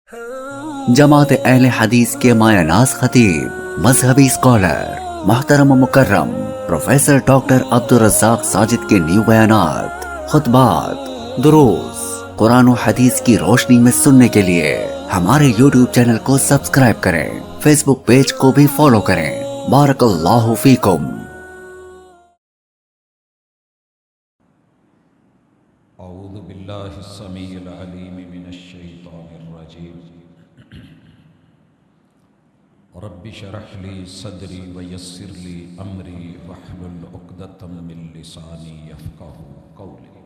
जमात अहले हदीस के मायानाज खतीब, मजहबी स्कॉलर, मोहतरम मुकर्रम प्रोफेसर डॉक्टर अब्दुल रज़्ज़ाक साजिद के न्यू बयानात, खुतबात, दुरूस, कुरान और हदीस की रोशनी में सुनने के लिए हमारे YouTube चैनल को सब्सक्राइब करें, फेसबुक पेज को भी फॉलो करें। बारकल्लाहु फीकुम। औज़ु बिल्लाहि स्समीइल अलीम मिनश शैतानिर रजीम। रब्बि शरह ली सदरी व यस्सिर ली अमरी वहलुल उक़दतम मिन लिसानी यफ़क़हू क़ौली।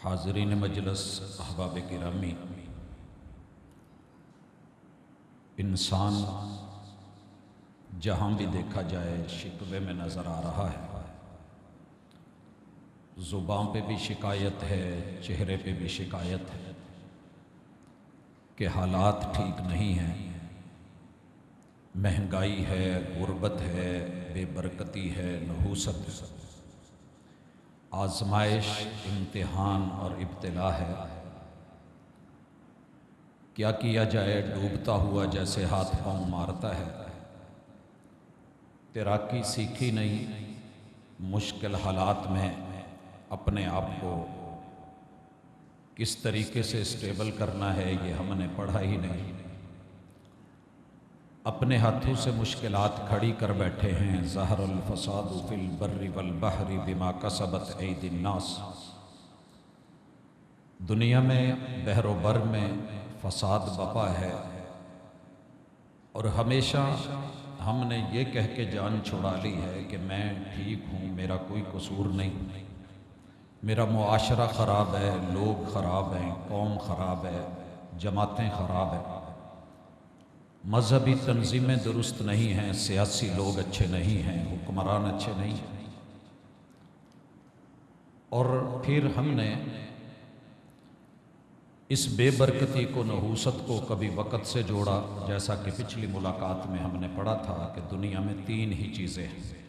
हाज़रीन मजलिस, अहबाब गिरामी, इंसान जहाँ भी देखा जाए शिकवे में नज़र आ रहा है। ज़ुबान पे भी शिकायत है, चेहरे पे भी शिकायत है कि हालात ठीक नहीं हैं, महंगाई है, गुर्बत है, बेबरकती है, नहूसत है, आजमाइश, इम्तिहान और इब्तिला है। क्या किया जाए, डूबता हुआ जैसे हाथ पांव मारता है। तैराकी सीखी नहीं, मुश्किल हालात में अपने आप को किस तरीके से स्टेबल करना है ये हमने पढ़ा ही नहीं। अपने हाथों से मुश्किलात खड़ी कर बैठे हैं। ज़हरल फसादु फिल बर्रि वल बहरी बिमा कसबत ऐदिन नास। दुनिया में बहरो बर में फसाद बपा है और हमेशा हमने ये कह के जान छुड़ा ली है कि मैं ठीक हूँ, मेरा कोई कसूर नहीं, मेरा मुआशरा ख़राब है, लोग ख़राब हैं, कौम ख़राब है, जमातें ख़राब हैं, मजहबी तंजीमें दुरुस्त नहीं हैं, सियासी लोग अच्छे नहीं हैं, हुक्मरान अच्छे नहीं हैं। और फिर हमने इस बेबरकती को, नहूसत को कभी वक़्त से जोड़ा, जैसा कि पिछली मुलाकात में हमने पढ़ा था कि दुनिया में तीन ही चीज़ें हैं,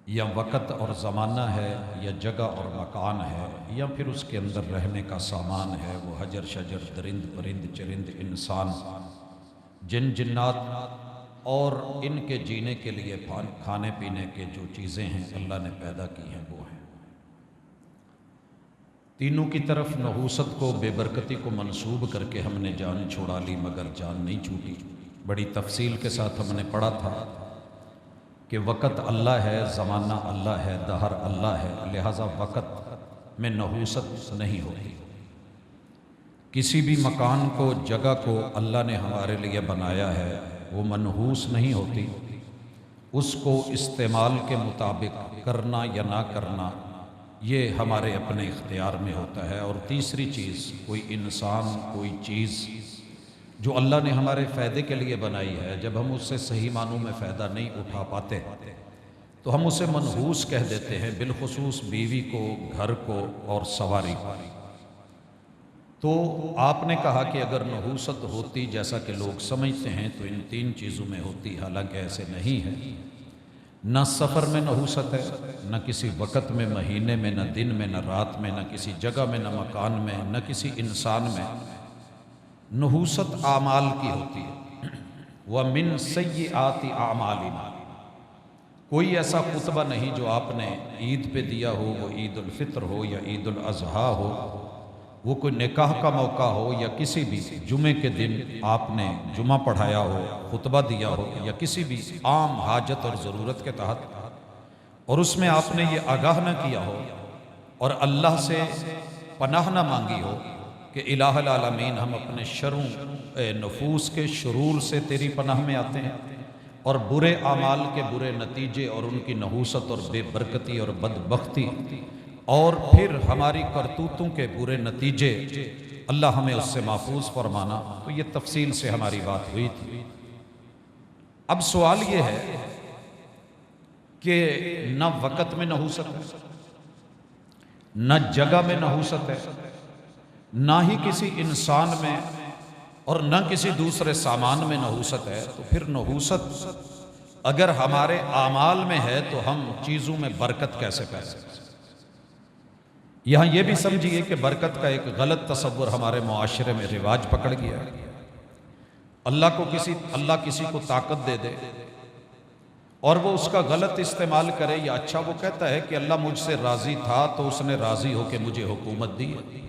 या वक़्त और ज़माना है, या जगह और मकान है, या फिर उसके अंदर रहने का सामान है। वो हजर शजर, दरिंद परिंद, चरिंद, इंसान, जिन जिन्नात और इनके जीने के लिए खाने पीने के जो चीज़ें हैं अल्लाह ने पैदा की हैं वो हैं। तीनों की तरफ नहूसत को, बेबरकती को मंसूब करके हमने जान छुड़ा ली, मगर जान नहीं छूटी। बड़ी तफसील के साथ हमने पढ़ा था कि वक़्त अल्लाह है, ज़माना अल्लाह है, दहर अल्लाह है, लिहाजा वक़्त में नहूसत नहीं होती। किसी भी मकान को, जगह को अल्लाह ने हमारे लिए बनाया है, वो मनहूस नहीं होती। उसको इस्तेमाल के मुताबिक करना या ना करना ये हमारे अपने इख्तियार में होता है। और तीसरी चीज़, कोई इंसान, कोई चीज़ जो अल्लाह ने हमारे फ़ायदे के लिए बनाई है, जब हम उससे सही मानों में फ़ायदा नहीं उठा पाते तो हम उसे मनहूस कह देते हैं, बिलखुसूस बीवी को, घर को और सवारी को। तो आपने कहा कि अगर नहूसत होती जैसा कि लोग समझते हैं तो इन तीन चीज़ों में होती, हालांकि ऐसे नहीं है। न सफ़र में नहूसत है, न किसी वक़्त में, महीने में, न दिन में, न रात में, न किसी जगह में, न मकान में, न किसी इंसान में। नहूसत आमाल की होती है। वह मिन सय्यिआति आमालिना। कोई ऐसा खुतबा नहीं जो आपने ईद पे दिया हो, वो ईद उल फित्र हो या ईद उल अज़हा हो, वो कोई निकाह का मौका हो, या किसी भी जुमे के दिन आपने जुमा पढ़ाया हो, खुतबा दिया हो, या किसी भी आम हाजत और ज़रूरत के तहत, और उसमें आपने ये आगाह न किया हो और अल्लाह से पनाह न मांगी हो कि इलाहुल आलमीन, हम अपने शरों नफूस के शुरूर से तेरी पनाह में आते हैं, और बुरे आमाल के बुरे नतीजे और उनकी नहूसत और बेबरकती और बदबख्ती, और फिर हमारी करतूतों के बुरे नतीजे, अल्लाह हमें उससे महफूज फरमाना। तो ये तफसील से हमारी बात हुई थी। अब सवाल ये है कि न वक़्त में नहूसत है, न जगह में नहूसत है, ना ही किसी इंसान में, और न किसी दूसरे सामान में नहूसत है। तो फिर नहूसत अगर हमारे आमाल में है तो हम चीज़ों में बरकत कैसे कर सकते हैं? यहाँ ये भी समझिए कि बरकत का एक गलत तसव्वुर हमारे मुआशरे में रिवाज पकड़ गया। अल्लाह किसी को ताकत दे दे और वो उसका गलत इस्तेमाल करे, या अच्छा वो कहता है कि अल्लाह मुझसे राजी था तो उसने राजी होकर मुझे हुकूमत दी है।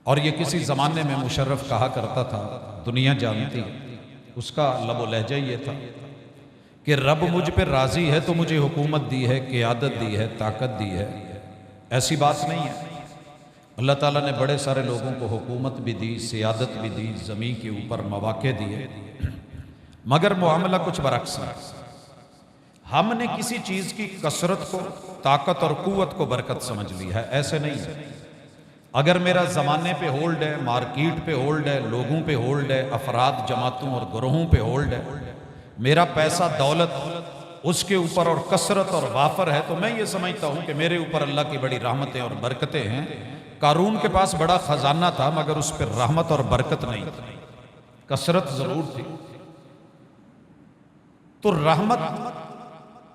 और ये किसी ज़माने में मुशर्रफ कहा करता था, दुनिया जानती है, उसका लबो लहजा ये था कि रब मुझ पे राजी है तो मुझे हुकूमत दी है, क़ियादत दी है, ताकत दी है। ऐसी बात नहीं है। अल्लाह ताला ने बड़े सारे लोगों को हुकूमत भी दी, सियादत भी दी, ज़मीन के ऊपर मौक़े दिए, मगर मुआमला कुछ बरक्स है। हमने किसी चीज़ की कसरत को, ताकत और क़ुव्वत को बरकत समझ ली है, ऐसे नहीं है। अगर मेरा ज़माने पे होल्ड है, मार्केट पे होल्ड है, लोगों पे होल्ड है, अफराद जमातों और ग्रोहों पे होल्ड है, मेरा पैसा दौलत उसके ऊपर और कसरत और वाफर है, तो मैं ये समझता हूँ कि मेरे ऊपर अल्लाह की बड़ी रहमतें और बरकतें हैं। कारून के पास बड़ा ख़जाना था मगर उस पर रहमत और बरकत नहीं थी, कसरत ज़रूर थी। तो रहमत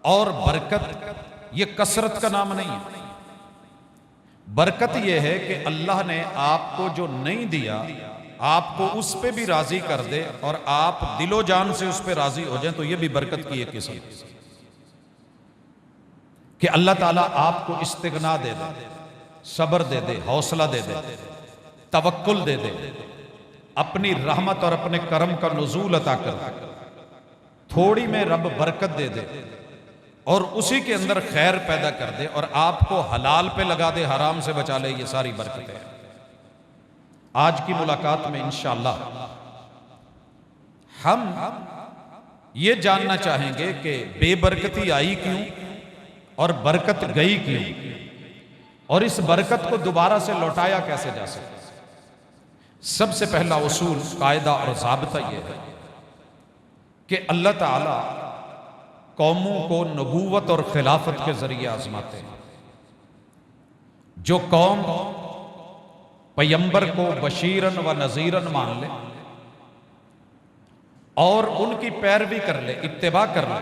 और बरकत ये कसरत का नाम नहीं है। बरकत यह है कि अल्लाह ने आपको जो नहीं दिया, आपको उस पे भी राजी कर दे और आप दिलो जान से उस पे राजी हो जाएं, तो यह भी बरकत की एक किस्म कि अल्लाह ताला आपको इस्तिगना दे दे, सब्र दे दे, हौसला दे दे, तवक्कुल दे दे, अपनी रहमत और अपने करम का नुज़ूल अता कर दे, थोड़ी में रब बरकत दे दे और उसी के अंदर खैर पैदा कर दे और आपको हलाल पे लगा दे, हराम से बचा ले। ये सारी बरकतें आज की मुलाकात में इंशाअल्लाह हम ये जानना चाहेंगे कि बेबरकती आई क्यों और बरकत गई क्यों, और इस बरकत को दोबारा से लौटाया कैसे जा सकता। सबसे पहला उसूल, कायदा और ज़ाब्ता यह है कि अल्लाह ताला कौमों को नबूवत और खिलाफत के जरिए आजमाते हैं। जो कौम पैगंबर को बशीरन व नज़ीरन मान ले और उनकी पैरवी कर ले, इत्तिबा कर ले,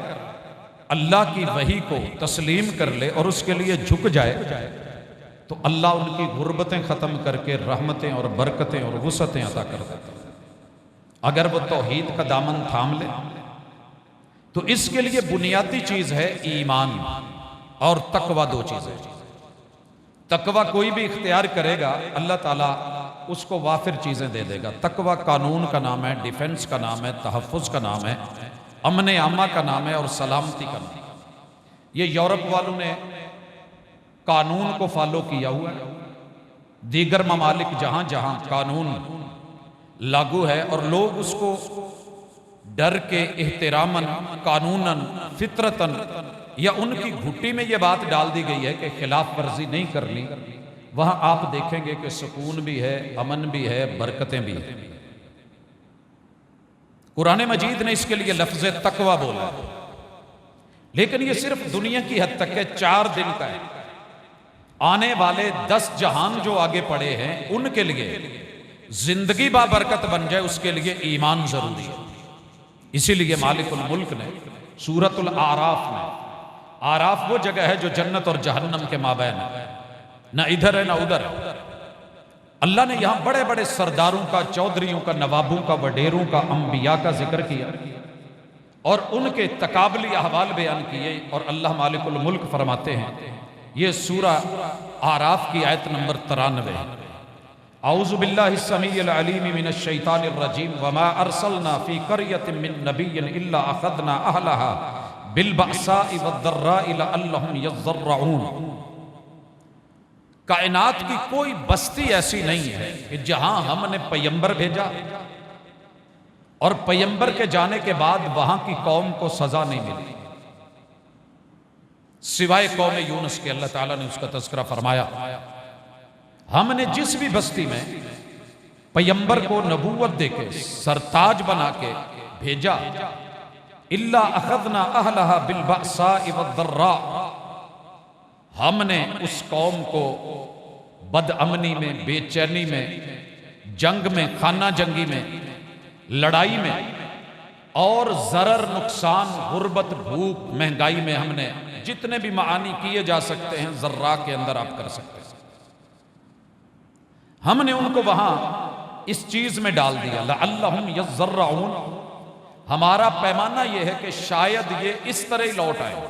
अल्लाह की वही को तस्लीम कर ले और उसके लिए झुक जाए, तो अल्लाह उनकी गुर्बतें ख़त्म करके रहमतें और बरकतें और वुसअतें अता कर देता है। अगर वो तौहीद का दामन थाम ले तो इसके लिए बुनियादी चीज है ईमान और तकवा। दो चीजें, तकवा कोई भी इख्तियार करेगा अल्लाह ताला उसको वाफिर चीजें दे देगा। तकवा कानून का नाम है, डिफेंस का नाम है, तहफ़्फ़ुज़ का नाम है, अमन आमा का नाम है और सलामती का नाम है। ये यूरोप वालों ने कानून को फॉलो किया हुआ है। दीगर ममालिक जहां जहां कानून लागू है और लोग उसको डर के, एहतरामन, कानूनन, फितरतन, या उनकी घुट्टी में यह बात डाल दी गई है कि खिलाफ वर्जी नहीं करनी, वहां आप देखेंगे कि सुकून भी है, अमन भी है, बरकतें भी है। कुरान मजीद ने इसके लिए लफ्ज़ तकवा बोला है, लेकिन यह सिर्फ दुनिया की हद तक है, 4 दिन का है। आने वाले 10 जहान जो आगे पड़े हैं उनके लिए जिंदगी बाबरकत बन जाए, उसके लिए ईमान जरूरी है। इसीलिए मालिकुल मुल्क ने सूरतुल आराफ में, आराफ वो जगह है जो जन्नत और जहन्नम के माबैन है, ना इधर है ना उधर है। अल्लाह ने यहां बड़े बड़े सरदारों का, चौधरियों का, नवाबों का, वडेरों का, अंबिया का जिक्र किया और उनके तकाबली अहवाल बयान किए। और अल्लाह मालिकुल मुल्क फरमाते हैं, ये सूरह आराफ की आयत नंबर 93, औज़ु बिल्लाहि समीइल अलीम मिनश शैतानिर रजीम वमा अरसलना फी क़रयतिन मिन नबिय्यिन इल्ला अख़ज़ना अहलहा बिल बअसाइ वद्दर्राइ लअल्लहुम यज़्ज़र्रऊन। कायनात की कोई बस्ती ऐसी नहीं है कि जहां हमने पैगंबर भेजा और पैगंबर के जाने के बाद वहां की कौम को सजा नहीं मिली, सिवाय कौम यूनुस के। अल्लाह ताला ने उसका तज़किरा फरमाया, हमने जिस भी बस्ती में पैगंबर को नबूवत देके सरताज बना के भेजा, इल्ला अख़ज़ना अहलहा बिल बअसाइ वद्दर्रा, हमने उस कौम को बदअमनी में, बेचैनी में, जंग में, खाना जंगी में, लड़ाई में और ज़रर, नुकसान, गुर्बत, भूख, महंगाई में हमने जितने भी मानी किए जा सकते हैं जर्रा के अंदर आप कर सकते हैं। हमने उनको वहां इस चीज में डाल दिया, लअल्लहुम यज़्ज़र्रऊन। हमारा पैमाना यह है कि शायद ये इस तरह ही लौट आए।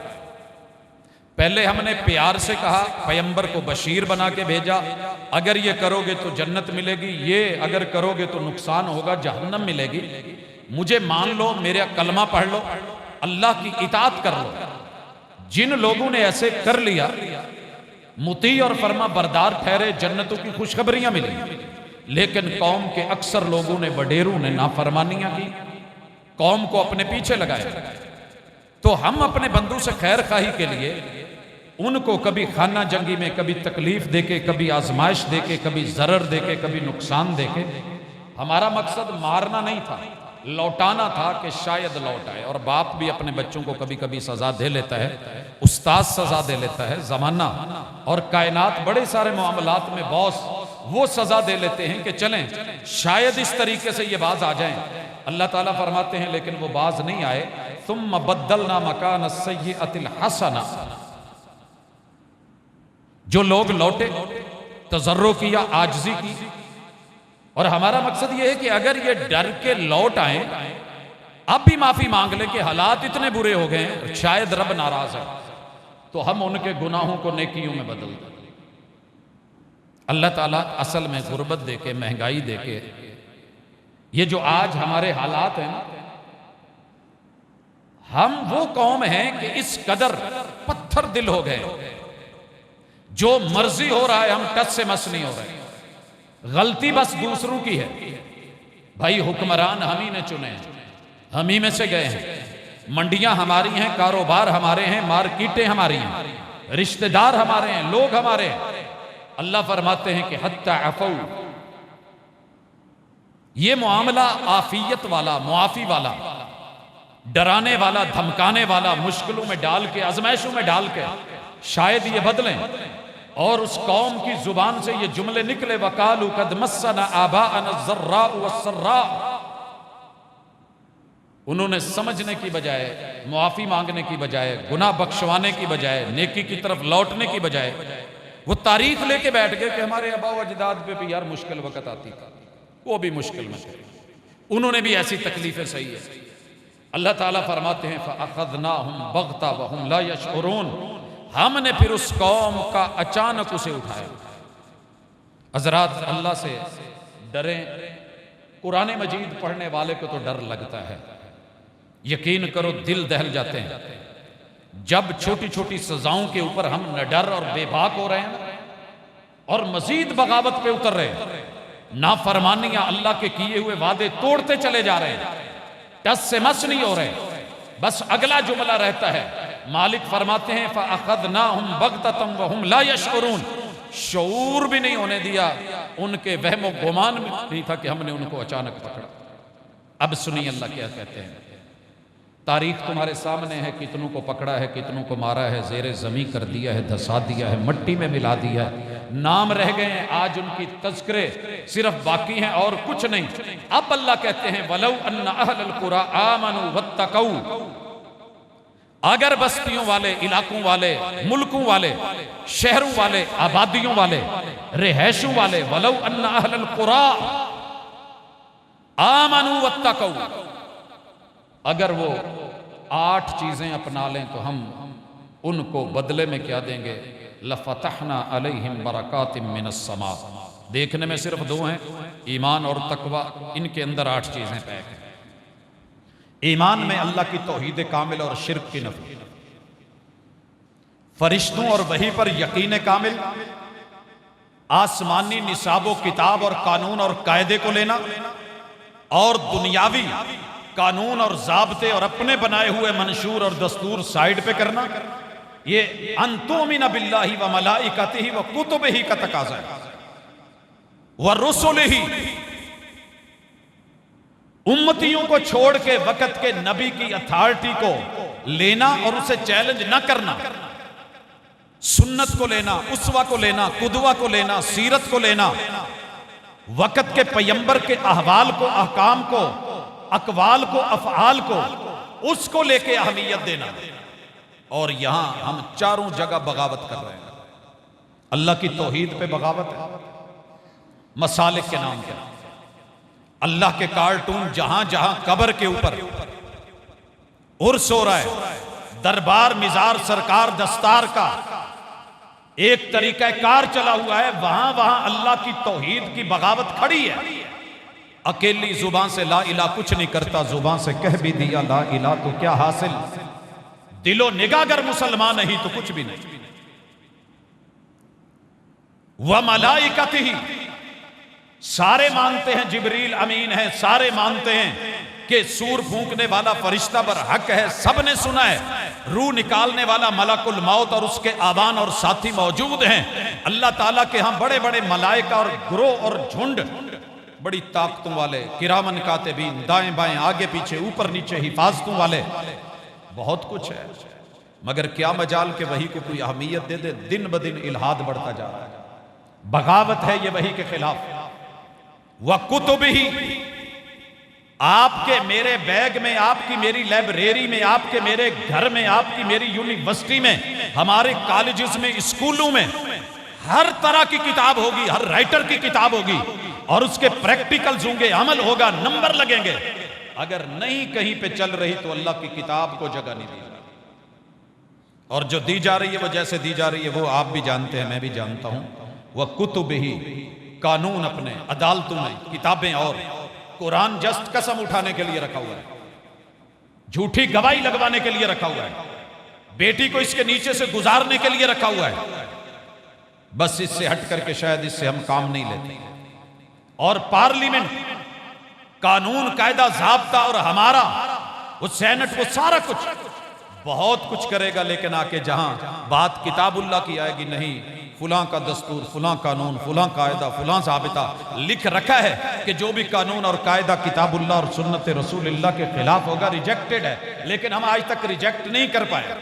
पहले हमने प्यार से कहा, पैगंबर को बशीर बना के भेजा, अगर ये करोगे तो जन्नत मिलेगी, ये अगर करोगे तो नुकसान होगा, जहन्नम मिलेगी। मुझे मान लो, मेरा कलमा पढ़ लो, अल्लाह की इताअत कर लो। जिन लोगों ने ऐसे कर लिया, मुती और फरमा बरदार ठहरे, जन्नतों की खुशखबरियां मिली। लेकिन कौम के अक्सर लोगों ने, वडेरों ने नाफरमानियां की, कौम को अपने पीछे लगाया। तो हम अपने बंदू से खैर खाही के लिए उनको कभी खाना जंगी में, कभी तकलीफ देके, कभी आजमाइश देके, कभी जरर देके, कभी नुकसान देके, हमारा मकसद मारना नहीं था, लौटाना था कि शायद लौट आए। और बाप भी अपने बच्चों को कभी कभी सजा दे लेता है, उस्ताद सजा दे लेता है, जमाना और कायनात बड़े सारे मामलात में बॉस वो सजा दे लेते हैं कि चलें शायद इस तरीके से ये बाज आ जाएं। अल्लाह ताला फरमाते हैं लेकिन वो बाज नहीं आए। सुम्मा बद्दलना मकान सय्यअतिल हसना। जो लोग लौटे, तजर्रो किया, आजजी की। और हमारा मकसद ये है कि अगर ये डर के लौट आए, अब भी माफी मांग ले कि हालात इतने बुरे हो गए हैं, शायद रब नाराज है, तो हम उनके गुनाहों को नेकियों में बदल दें। अल्लाह ताला असल में गुर्बत देके, महंगाई देके, ये जो आज हमारे हालात हैं, हम वो कौम हैं कि इस कदर पत्थर दिल हो गए, जो मर्जी हो रहा है हम टस से मस नहीं हो रहे। गलती बस दूसरों की है। भाई हुक्मरान हम ही ने चुने हैं, हम ही में से गए हैं, मंडियां हमारी हैं, कारोबार हमारे हैं, मार्केटें हमारी हैं, रिश्तेदार हमारे हैं, लोग हमारे हैं। अल्लाह फरमाते हैं कि हत्ता अफौ, ये मामला आफियत वाला, मुआफी वाला, डराने वाला, धमकाने वाला, मुश्किलों में डाल के, आजमाइशों में डाल के शायद ये बदलें। और उस कौम की जुबान से ये जुमले निकले, वकालू कद मस्सना आबाअना ज़र्रा वस्सर्रा। उन्होंने समझने की बजाय, मुआफी मांगने की बजाय, गुनाह बख्शवाने की बजाय, नेकी की तरफ लौटने की बजाय वो तारीख लेके बैठ गए कि हमारे आबा अजदाद पे भी यार मुश्किल वक्त आती, वो भी मुश्किल में थे, उन्होंने भी ऐसी तकलीफें सही है। अल्लाह ताला फरमाते हैं फ़अख़ज़नाहुम बग़ता वहुम ला यशऊरून। हमने फिर उस कौम का अचानक उसे उठाया। हज़रात अल्लाह से डरें। कुरान मजीद पढ़ने वाले को तो डर लगता है, यकीन करो दिल दहल जाते हैं जब छोटी छोटी सजाओं के ऊपर हम निडर और बेबाक हो रहे हैं और मजीद बगावत पे उतर रहे हैं, नाफरमानियां, अल्लाह के किए हुए वादे तोड़ते चले जा रहे हैं, टस से मस नहीं हो रहे। बस अगला जुमला रहता है, मालिक फरमाते हैं फ़अख़ज़नाहुम बग़ततम वहुम ला यशऊरून। शऊर भी नहीं होने दिया, उनके वहमो गुमान में नहीं था कि हमने उनको अचानक पकड़ा। अब सुनिए अल्लाह क्या कहते हैं। तारीख तुम्हारे सामने है, कितनों को पकड़ा है, कितनों को मारा है, जेरे ज़मी कर दिया है, धसा दिया है, मट्टी में मिला दिया है, नाम रह गए हैं, आज उनकी तज़किरे सिर्फ बाकी हैं और कुछ नहीं। अब अल्लाह कहते हैं वलौ अन्ना अहलल कुरा आमनू वत्तकू। अगर बस्तियों वाले, इलाकों वाले, मुल्कों वाले, शहरों वाले, आबादियों वाले, रिहायशों वाले, वलौ अन्ना अहलल कुरा आमनू वत्तकू, अगर वो 8 चीजें अपना लें तो हम उनको बदले में क्या देंगे, लफतहना अलैहिम बरकातिम मिनस समा। देखने में सिर्फ 2 हैं, ईमान और तकवा, इनके अंदर 8 चीजें पैक हैं। ईमान में अल्लाह की तौहीद कामिल और शिर्क की नफी, फरिश्तों और वही पर यकीन कामिल, आसमानी निसाबो किताब और कानून और कायदे को लेना, और दुनियावी कानून और ज़ाब्ते और अपने बनाए हुए मंशूर और दस्तूर साइड पे करना। ये अंतुमिना बिल्लाहि व मलाइकतिही व कुतुबिही का तकाज़ा है, व रुसुलिही। उम्मतियों को छोड़ के वक़्त के नबी की अथॉरिटी को लेना और उसे चैलेंज न करना, सुन्नत को लेना, उसवा को लेना, कुदवा को लेना, सीरत को लेना, वक़्त के पैगंबर के अहवाल को, अहकाम को, अकवाल को, अफ़आल को, उसको लेके अहमियत देना। और यहां हम चारों जगह बगावत कर रहे हैं। अल्लाह की तौहीद पे बगावत है, मसालिक के नाम पर। अल्लाह के कार्टून जहां जहां कब्र के ऊपर उर्स हो रहा है, दरबार मिजार सरकार दस्तार का एक तरीका कार चला हुआ है, वहां वहां अल्लाह की तौहीद की बगावत खड़ी है। अकेली जुबान से ला इला कुछ नहीं करता, जुबान से कह भी दिया ला इला तो क्या हासिल, दिलो निगाह अगर मुसलमान नहीं तो कुछ भी नहीं। वह मलाइकतिही, सारे मानते हैं जिब्रील अमीन है, सारे मानते हैं कि सूर फूंकने वाला फरिश्ता पर हक है, सबने सुना है। रूह निकालने वाला मलकुल मौत और उसके आवान और साथी मौजूद हैं। अल्लाह ताला के यहां बड़े बड़े मलाइका और ग्रोह और झुंड, बड़ी ताकतों वाले किरामन कातिबीन, दाएं बाएं आगे पीछे ऊपर नीचे हिफाजतों वाले, बहुत कुछ है। मगर क्या मजाल के वही को कोई अहमियत दे दे, दिन ब दिन इल्हाद बढ़ता जा रहा है, बगावत है ये वही के खिलाफ। वह कुतुबिही, आपके मेरे बैग में, आपकी मेरी लाइब्रेरी में, आपके मेरे घर में, आपकी मेरी यूनिवर्सिटी में, हमारे कॉलेजेस में, स्कूलों में हर तरह की किताब होगी, हर राइटर की किताब होगी और उसके प्रैक्टिकल्स होंगे, अमल होगा, नंबर लगेंगे। अगर नहीं कहीं पे चल रही तो अल्लाह की किताब को जगह नहीं दी जा रही। और जो दी जा रही है वो जैसे दी जा रही है वो आप भी जानते हैं, मैं भी जानता हूं। वह कुतुबिही, कानून अपने अदालतों में, किताबें, और कुरान जस्ट कसम उठाने के लिए रखा हुआ है, झूठी गवाही लगवाने के लिए रखा हुआ है, बेटी को इसके नीचे से गुजारने के लिए रखा हुआ है। बस इससे हट करके शायद इससे हम काम नहीं लेते। और पार्लियामेंट, कानून कायदा ज़ाब्ता और हमारा वो सेनेट, वो सारा कुछ बहुत कुछ करेगा, लेकिन आके जहां बात किताबुल्लाह की आएगी, नहीं फुलां का दस्तूर, फुलां कानून, फुलां कायदा, फुलां ज़ाबिता लिख रखा है कि जो भी कानून और कायदा किताबुल्लाह और सुन्नत रसूलुल्लाह के खिलाफ होगा रिजेक्टेड है। लेकिन हम आज तक रिजेक्ट नहीं कर पाए।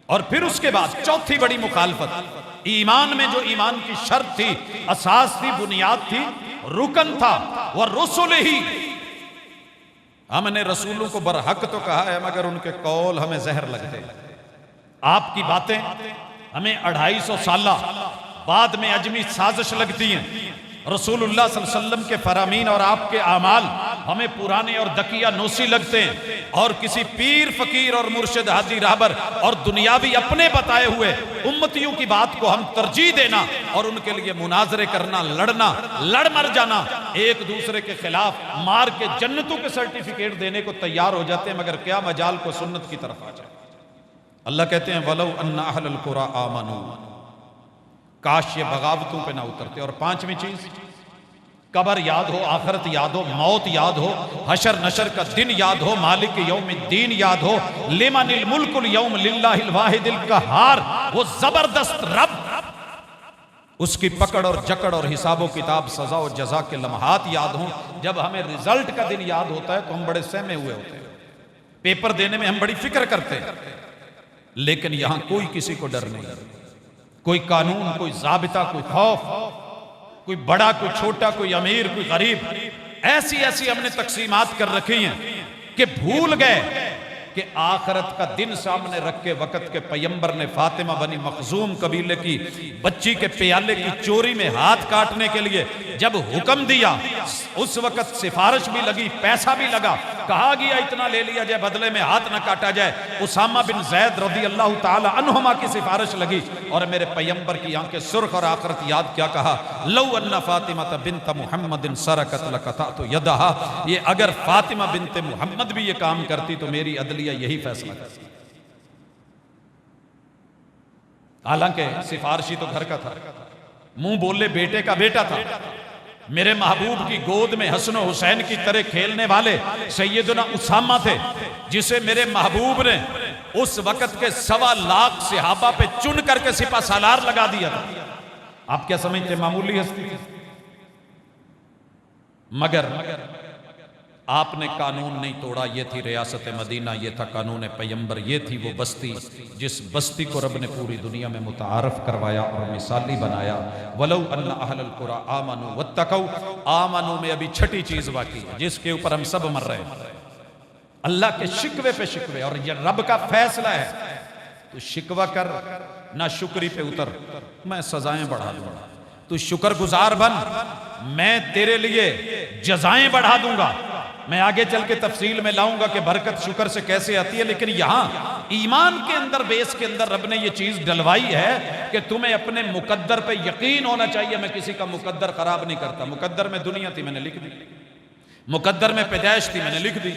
और फिर उसके बाद चौथी बड़ी मुखालफत, ईमान में जो ईमान की शर्त थी, असास थी, बुनियाद थी, रुकन था, वह रसूल ही। हमने रसूलों को बरहक तो कहा है, मगर उनके कौल हमें जहर लगते हैं। आपकी बातें हमें 250 साल बाद में अजमी साजिश लगती हैं। रसूलुल्लाह सल्लल्लाहु अलैहि वसल्लम के फरामीन और आपके आमाल हमें पुराने और दकिया नोसी लगते हैं। और किसी पीर फकीर और मुर्शिद हाजी रहबर और दुनियावी अपने बताए हुए उम्मतियों की बात को हम तरजीह देना और उनके लिए मुनाजरे करना, लड़ना, लड़ मर जाना, एक दूसरे के खिलाफ मार के जन्नतों के सर्टिफिकेट देने को तैयार हो जाते हैं। मगर क्या मजाल को सुन्नत की तरफ आ जाए। अल्लाह कहते हैं वलौ अन्ना अहलल कुरा आमनू, काश ये बगावतों पे ना उतरते। और पांचवी चीज, कब्र याद हो, आखिरत याद हो, मौत याद हो, हशर नशर का दिन याद हो, मालिक यौमिद्दीन याद हो, लिमनिल मुल्कुल यौम लिल्लाहिल वाहिदिल कहार, वो जबरदस्त रब, उसकी पकड़ और जकड़ और हिसाबो किताब, सजा और जजा के लम्हात याद हो। जब हमें रिजल्ट का दिन याद होता है तो हम बड़े सहमे हुए होते हैं, पेपर देने में हम बड़ी फिक्र करते हैं। लेकिन यहां कोई किसी को डर नहीं, कोई कानून, कोई जाबिता, कोई खौफ, कोई बड़ा, कोई छोटा, कोई अमीर, कोई गरीब, ऐसी ऐसी हमने तकसीमात कर रखी हैं कि भूल गए कि आखिरत का दिन सामने रख के वक्त के पैगंबर ने फातिमा बनी मखजूम कबीले की बच्ची के प्याले की चोरी में हाथ काटने के लिए जब हुक्म दिया, उस वक्त सिफारिश भी लगी, पैसा भी लगा, कहा गया इतना ले लिया जाए, बदले में हाथ न काटा जाए। उसामा बिन जैद रज़ी अल्लाह ताला अन्हुमा की सिफारिश लगी और मेरे पैगंबर की आंखें सुर्ख और आखिरत याद क्या कहा, लौ अन्ना फातिमा बिन्त मुहम्मदिन सरकत लकतअतु यदहा, ये अगर फातिमा बिन्त मुहम्मद भी ये काम करती तो मेरी अदलिया यही फैसला करती। हालांकि सिफारिशी तो घर का था, मुंह बोले बेटे का बेटा था। मेरे महबूब की गोद में हसन हुसैन की तरह खेलने वाले सैयदना उसामा थे, जिसे मेरे महबूब ने उस वक्त के 1.25 लाख सहाबा पे चुन करके सिपा सालार लगा दिया था। आप क्या समझते, मामूली हस्ती थी? मगर आपने कानून नहीं तोड़ा। ये थी रियासत मदीना, ये था कानून पैगंबर, ये थी वो बस्ती जिस बस्ती को रब ने पूरी दुनिया में मुतारफ करवाया और मिसाली बनाया। वलौ अन्ना अहलल कुरा आमनू वत्तकौ, आमनू में अभी छठी चीज बाकी है जिसके ऊपर हम सब मर रहे हैं, अल्लाह के शिकवे पे शिकवे। और ये रब का फैसला है, तो शिकवा कर ना शुक्री पे उतर, मैं सजाएं बढ़ा दूंगा। तू शुक्रगुजार बन, मैं तेरे लिए जजाएं बढ़ा दूंगा। मैं आगे चल के तफसील में लाऊंगा कि बरकत शुक्र से कैसे आती है, लेकिन यहां ईमान के अंदर, बेस के अंदर रब ने यह चीज डलवाई है कि तुम्हें अपने मुकद्दर पे यकीन होना चाहिए। मैं किसी का मुकद्दर खराब नहीं करता। मुकद्दर में दुनिया थी, मैंने लिख दी। मुकद्दर में पैदाइश थी, मैंने लिख दी।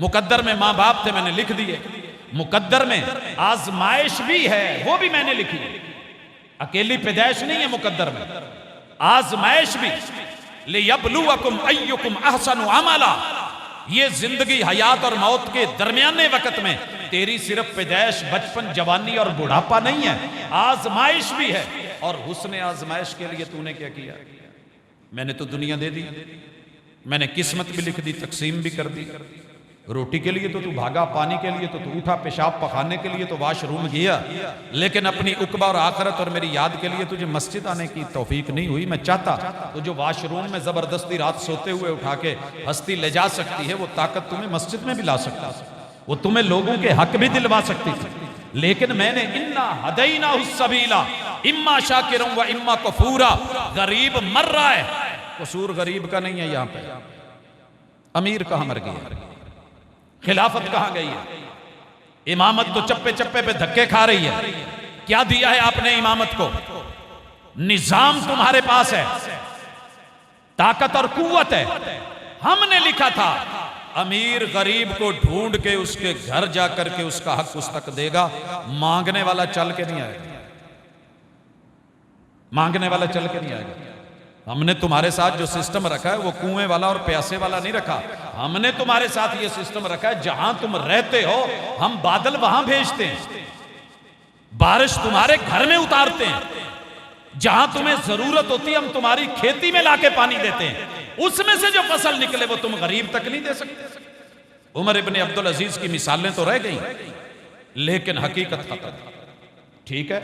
मुकद्दर में माँ बाप थे, मैंने लिख दिए। मुकद्दर में आजमाइश भी है, वो भी मैंने लिखी। अकेली पैदाइश नहीं है मुकद्दर में, आजमाइश भी। लियब्लुवकुम अय्युकुम अहसनु अमला। ये जिंदगी, हयात और मौत के दरमियाने वक्त में तेरी सिर्फ पैदाइश, बचपन, जवानी और बुढ़ापा नहीं है, आजमाइश भी है। और हुस्न आजमाइश के लिए तूने क्या किया? मैंने तो दुनिया दे दी, मैंने किस्मत भी लिख दी, तकसीम भी कर दी। रोटी के लिए तो तू भागा, पानी के लिए तो तू उठा, पेशाब पखाने के लिए तो वाशरूम गया, लेकिन अपनी उकबा और आखिरत और मेरी याद के लिए तुझे मस्जिद आने की तौफीक नहीं हुई। मैं चाहता तो जो वाशरूम में जबरदस्ती रात सोते हुए उठा के हस्ती ले जा सकती है, वो ताकत तुम्हें मस्जिद में भी ला सकता, वो तुम्हें लोगों के हक भी दिलवा सकती थी। लेकिन मैंने इन्ना हदैना सबीला इम्मा शाकिरun व इम्मा कफूरा। गरीब मर रहा है, कसूर गरीब का नहीं है। यहां पे अमीर कहां मर गया, खिलाफत कहां गई है? इमामत तो चप्पे चप्पे पे धक्के खा रही है। क्या दिया है आपने इमामत को? निजाम तुम्हारे पास है, ताकत और कुव्वत है। हमने लिखा था अमीर गरीब को ढूंढ के उसके घर जाकर के उसका हक उस तक देगा। मांगने वाला चल के नहीं आएगा, मांगने वाला चल के नहीं आएगा। हमने तुम्हारे साथ जो सिस्टम रखा है वो कुएं वाला और प्यासे वाला नहीं रखा। हमने तुम्हारे साथ ये सिस्टम रखा है, जहां तुम रहते हो हम बादल वहां भेजते हैं, बारिश तुम्हारे घर में उतारते हैं, जहां तुम्हें जरूरत होती है हम तुम्हारी खेती में लाके पानी देते हैं। उसमें से जो फसल निकले वो तुम गरीब तक नहीं दे सकते। उमर इब्ने अब्दुल अजीज की मिसालें तो रह गई, लेकिन हकीकत खत्म। ठीक है,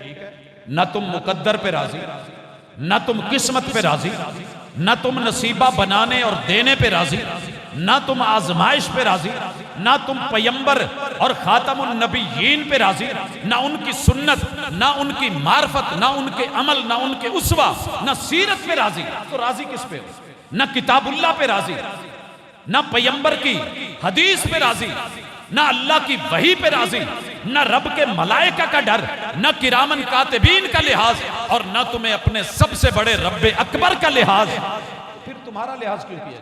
ना तुम मुकद्दर पे राजी, ना तुम किस्मत पे राजी, ना तुम नसीबा बनाने और देने पे राजी, ना तुम आजमाइश पे राजी, ना तुम पैगंबर और खातमुन नबीयीन पे राजी, ना उनकी सुन्नत, ना उनकी मार्फत, ना उनके अमल, ना उनके उसवा, ना सीरत पे राजी। तो राजी किस पे? ना किताबुल्लाह पे राजी, ना पैगंबर की हदीस पे राजी, ना अल्लाह की वही पे राजी, ना रब के मलाइका का डर, ना किरामन कातिबीन का लिहाज, और ना तुम्हें अपने सबसे बड़े रब्बे अकबर का लिहाज। फिर तुम्हारा लिहाज क्यों किया?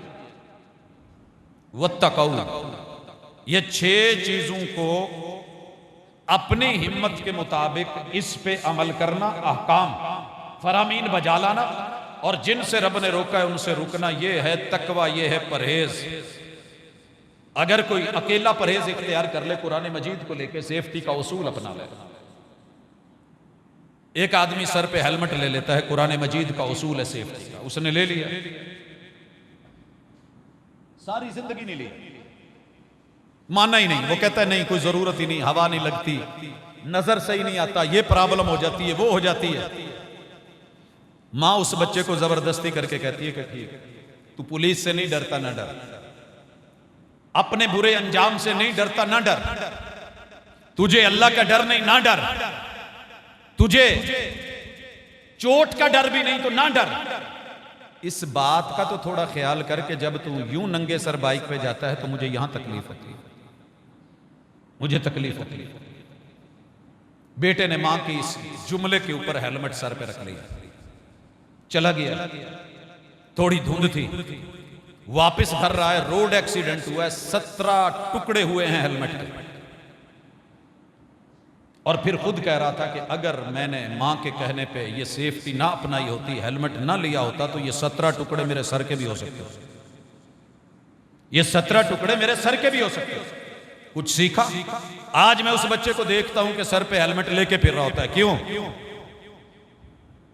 वत्तकौ, ये 6 चीजों को अपनी हिम्मत के मुताबिक इस पे अमल करना, अहकाम फरामीन बजा लाना, और जिनसे रब ने रोका है उनसे रुकना। ये है तकवा, ये है परहेज। अगर कोई अकेला परहेज इख्तियार कर ले कुरान मजीद को लेके, सेफ्टी का उसूल अपना ले। एक आदमी सर पे हेलमेट ले लेता है, कुरान मजीद का उसूल है सेफ्टी का, उसने ले लिया, सारी जिंदगी नहीं ली, माना ही नहीं। वो कहता है नहीं, कोई जरूरत ही नहीं, हवा नहीं लगती, नजर सही नहीं आता, ये प्रॉब्लम हो जाती है, वो हो जाती है। मां उस बच्चे को जबरदस्ती करके कहती है कि ठीक, तू पुलिस से नहीं डरता ना डर, अपने बुरे अंजाम से नहीं डरता ना डर, तुझे अल्लाह का डर नहीं ना डर, तुझे चोट का डर भी नहीं तो ना डर। इस बात का तो थोड़ा ख्याल करके जब तू यूं नंगे सर बाइक पे जाता है तो मुझे यहां तकलीफ होती है, मुझे तकलीफ होती है। बेटे ने मां की इस जुमले के ऊपर हेलमेट सर पे रख लिया, चला गया, थोड़ी धुंध थी, वापस भर रहा है, रोड एक्सीडेंट हुआ है, 17 टुकड़े हुए हैं हेलमेट के। और फिर खुद कह रहा था कि अगर मैंने मां के कहने पे ये सेफ्टी ना अपनाई होती, हेलमेट ना लिया होता, तो ये 17 टुकड़े मेरे सर के भी हो सकते, ये 17 टुकड़े मेरे सर के भी हो सकते। कुछ सीखा? आज मैं उस बच्चे को देखता हूं कि सर पे हेलमेट लेके फिर रहा होता है। क्यों?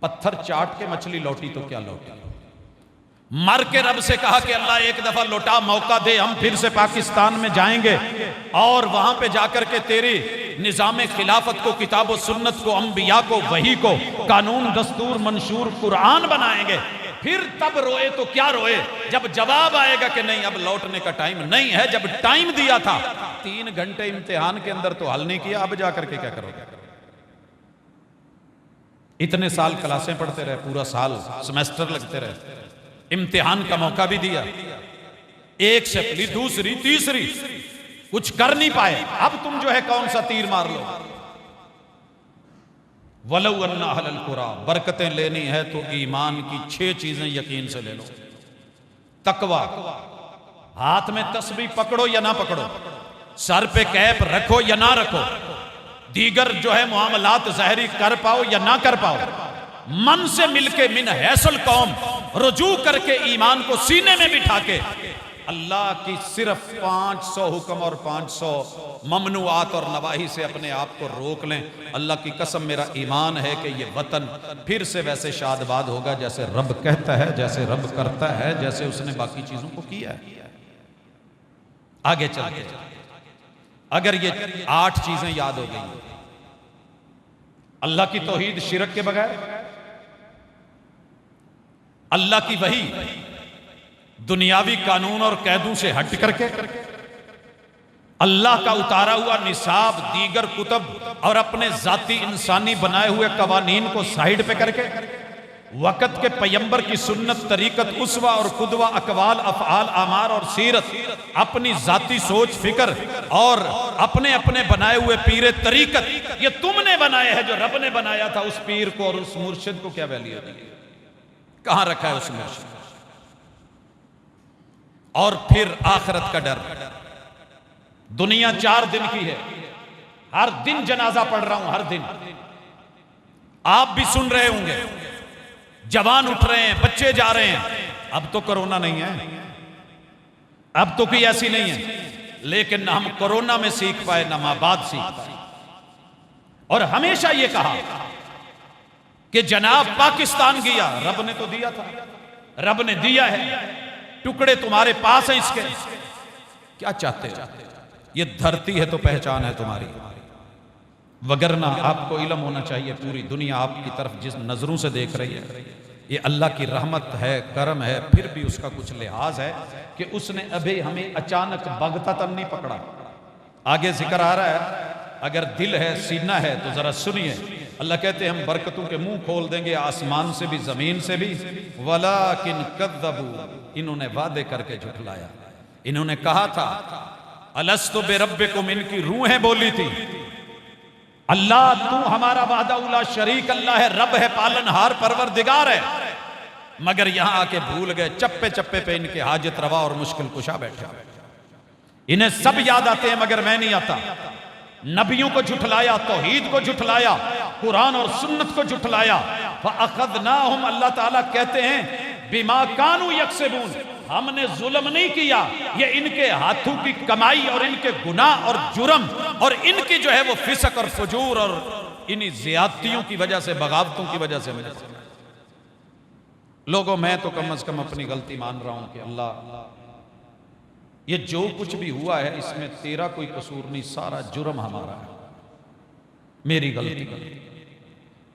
पत्थर चाट के मछली लौटी तो क्या लौटी, मर के रब से कहा कि अल्लाह एक दफा लौटा, मौका दे, हम फिर से पाकिस्तान में जाएंगे और वहां पे जाकर के तेरी निजाम खिलाफत को, किताब सुन्नत को, अंबिया को, वही को, कानून दस्तूर मंशूर कुरान बनाएंगे। फिर तब रोए तो क्या रोए जब जवाब आएगा कि नहीं, अब लौटने का टाइम नहीं है। जब टाइम दिया था 3 घंटे इम्तिहान के अंदर तो हल नहीं किया, अब जाकर के क्या करोगे? इतने साल क्लासें पढ़ते रहे, पूरा साल सेमेस्टर लगते रहे, इम्तिहान का मौका भी दिया, एक शक्ली दूसरी तीसरी, कुछ कर नहीं पाए। अब तुम जो है कौन सा तीर मार लो। वलौ अन्ना अहलल कुरा, बरकतें लेनी है तो ईमान की 6 चीजें यकीन से ले लो। तकवा, हाथ में तस्बीह पकड़ो या ना पकड़ो, सर पे कैप रखो या ना रखो, दीगर जो है मामलात ज़ाहिरी कर पाओ या ना कर पाओ, मन से मिलके मिन हैसल कौम रुजू करके ईमान को सीने में बिठा के अल्लाह की सिर्फ 500 हुक्म और 500 ममनुआत और नवाही से अपने आप को रोक लें। अल्लाह की कसम, मेरा ईमान है कि ये वतन फिर से वैसे शादबाद होगा जैसे रब कहता है, जैसे रब करता है, जैसे उसने बाकी चीजों को किया है। आगे चलते अगर ये 8 चीजें याद हो गई, अल्लाह की तौहीद शिरक के बगैर, अल्लाह की वही दुनियावी कानून और कैदों से हट करके, अल्लाह का उतारा हुआ निसाब, दीगर कुतब और अपने जाती इंसानी बनाए हुए कवानीन को साइड पे करके, वक़्त के पैगंबर की सुन्नत, तरीकत, उस्वा और कुदवा, अकवाल, अफ़आल, आमार और सीरत, अपनी जाती सोच फिक्र और अपने अपने बनाए हुए पीर तरीकत, ये तुमने बनाए हैं। जो रब ने बनाया था उस पीर को और उस मुर्शिद को क्या वैल्यू दी, कहां रखा है उस मुर्शिद। और फिर आखिरत का डर। दुनिया 4 दिन की है, हर दिन जनाजा पढ़ रहा हूं, हर दिन आप भी सुन रहे होंगे, जवान उठ रहे हैं, बच्चे जा रहे हैं। अब तो कोरोना नहीं है, अब तो कोई ऐसी नहीं है, लेकिन ना हम कोरोना में सीख पाए ना मां बाद सीख पाए। और हमेशा यह कहा कि जनाब पाकिस्तान गया, रब ने तो दिया था, रब ने दिया है, टुकड़े तुम्हारे पास हैं इसके, क्या चाहते हो। ये धरती है तो पहचान है तुम्हारी, वगरना आपको इल्म होना चाहिए पूरी दुनिया आपकी तरफ जिस नजरों से देख रही है ये अल्लाह की रहमत है, करम है। फिर भी उसका कुछ लिहाज है कि उसने अभी हमें अचानक बगततन नहीं पकड़ा। आगे जिक्र आ रहा है, अगर दिल है, सीना है तो जरा सुनिए। अल्लाह कहते हैं हम बरकतों के मुंह खोल देंगे, आसमान से भी जमीन से भी। वलाकिन कज़्ज़बू, इन्होंने वादे करके झुठलाया। इन्होंने कहा था अलस्तु बिरब्बिकुम, इनकी रूहें बोली थी अल्लाह तू हमारा वादा उला शरीक, अल्लाह है, रब है, पालनहार, परवरदिगार है। मगर यहां आके भूल गए, चप्पे चप्पे पे इनके हाजत रवा और मुश्किल कुशा बैठा। इन्हें सब याद आते हैं मगर मैं नहीं आता। नबियों को झुठलाया, तौहीद को झुठलाया, कुरान और सुन्नत को झुठलाया। फअखज़नाहुम, अल्लाह ताला कहते हैं बिमा कानू यक्सिबून, हमने जुल्म नहीं किया, ये इनके हाथों की कमाई और इनके गुनाह और जुर्म और इनकी जो है वो फिसक और फजूर और इन्हीं ज्यादतियों की वजह से, बगावतों की वजह से। लोगों, मैं तो कम से कम अपनी गलती मान रहा हूं कि अल्लाह ये जो कुछ भी हुआ है इसमें तेरा कोई कसूर नहीं, सारा जुर्म हमारा है, मेरी गलती।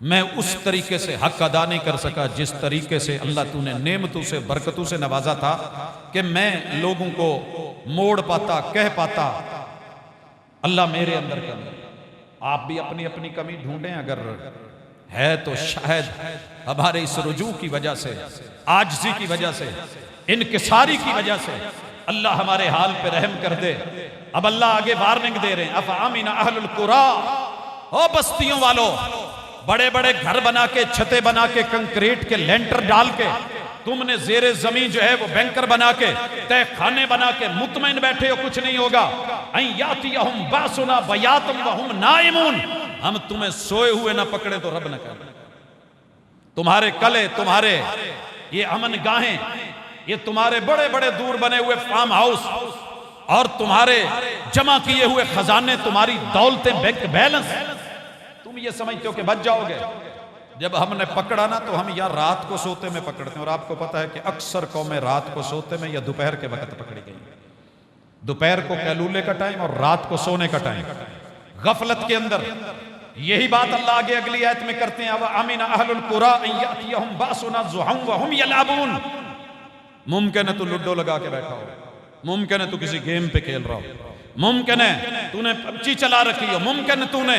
मैं उस तरीके से हक अदा नहीं कर सका जिस तरीके से अल्लाह तूने नेमतों से, बरकतों से नवाजा था कि मैं लोगों को मोड़ पाता, कह पाता। अल्लाह मेरे अंदर कमी, आप भी अपनी अपनी कमी ढूंढें, अगर है तो शायद हमारे इस रुजू की वजह से, आजिज़ी की वजह से, इनकिसारी की वजह से अल्लाह हमारे हाल पे रहम कर दे। अब अल्लाह आगे वार्निंग दे रहे हैं, अफ़अमिन अहलुल कुरा, ओ बस्तियों वालों, बड़े बड़े घर बना के, छतें बना के, कंक्रीट के लेंटर डाल के, तुमने जेरे जमीन जो है वो बैंकर बना के, तय खाने बना के मुतमईन बैठे हो, कुछ नहीं होगा। यातियहुम बासुना बयातम वहुम नाइमून, हम तुम्हें सोए हुए ना पकड़े तो रब न करे। तुम्हारे कले, तुम्हारे ये अमन गाहें, ये तुम्हारे बड़े बड़े दूर बने हुए फार्म हाउस और तुम्हारे जमा किए हुए खजाने, तुम्हारी दौलतें, बैंक बैलेंस, तुम ये समझते हो कि बच जाओगे। जब हमने पकड़ा ना तो हम या रात को सोते में पकड़ते हैं, और आपको पता है कि अक्सर कौमें रात को सोते में या दोपहर के वक्त पकड़ी गई। दोपहर को कैलूले का टाइम और रात को सोने का टाइम, गफलत के अंदर। यही बात अल्लाह आगे अगली आयत में करते हैं, अब अमीना अहलुल कुरा अन यातियहुम बासुना ज़ुहम वहुम यलअबून। मुमकिन है तू लूडो लगा के बैठा हो, मुमकिन है तू किसी गेम पे खेल रहा हो, मुमकिन है तूने पबजी चला रखी हो, मुमकिन है तूने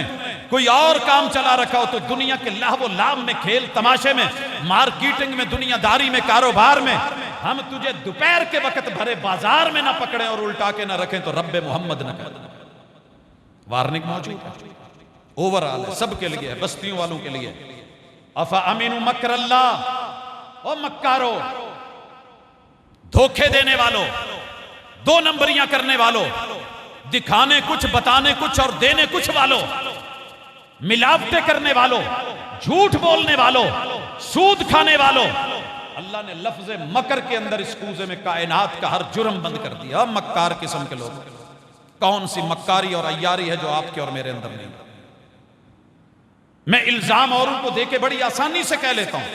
कोई और काम चला रखा हो, तो दुनिया के लाभ लाभ में, खेल तमाशे में, मार्केटिंग में, दुनियादारी में, कारोबार में, हम तुझे दोपहर के वक्त भरे बाजार में ना पकड़े और उल्टा के ना रखें तो रब्बे मोहम्मद न कर। वार्निंग मौजूद है, ओवरऑल है, सबके लिए है, बस्तियों वालों के लिए। अफा अमीनु मकर अल्लाह, ओ मक्कारो, धोखे देने वालों, दो नंबरियां करने वालों, दिखाने कुछ बताने कुछ और देने कुछ वालों, मिलावटें करने वालों, झूठ बोलने वालों, सूद खाने वालों, अल्लाह ने लफ्ज मकर के अंदर इस कूजे में कायनात का हर जुर्म बंद कर दिया। मक्कार किस्म के लोग, कौन सी मक्कारी और अय्यारी है जो आपके और मेरे अंदर नहीं। मैं इल्जाम औरों को देके बड़ी आसानी से कह लेता हूं,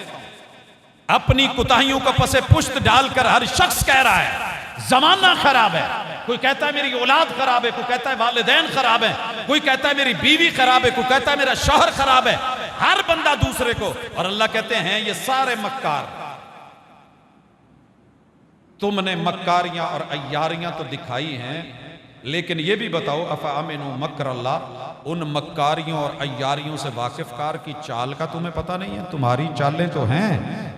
अपनी कुताहियों को पसे पुश्त डालकर हर शख्स कह रहा है जमाना खराब है। कोई कहता है मेरी औलाद खराब है, कोई कहता है वालिदैन खराब है, कोई कहता है मेरी बीवी खराब है, कोई कहता है मेरा शौहर खराब है, हर बंदा दूसरे को। और अल्लाह कहते हैं ये सारे मक्कार, तुमने मक्कारियां और अय्यारियां तो दिखाई हैं, लेकिन ये भी बताओ अफा अमिनु मकर अल्लाह, उन मक्कारियों और अय्यारियों से वाकिफकार की चाल का तुम्हें पता नहीं है? तुम्हारी चालें तो हैं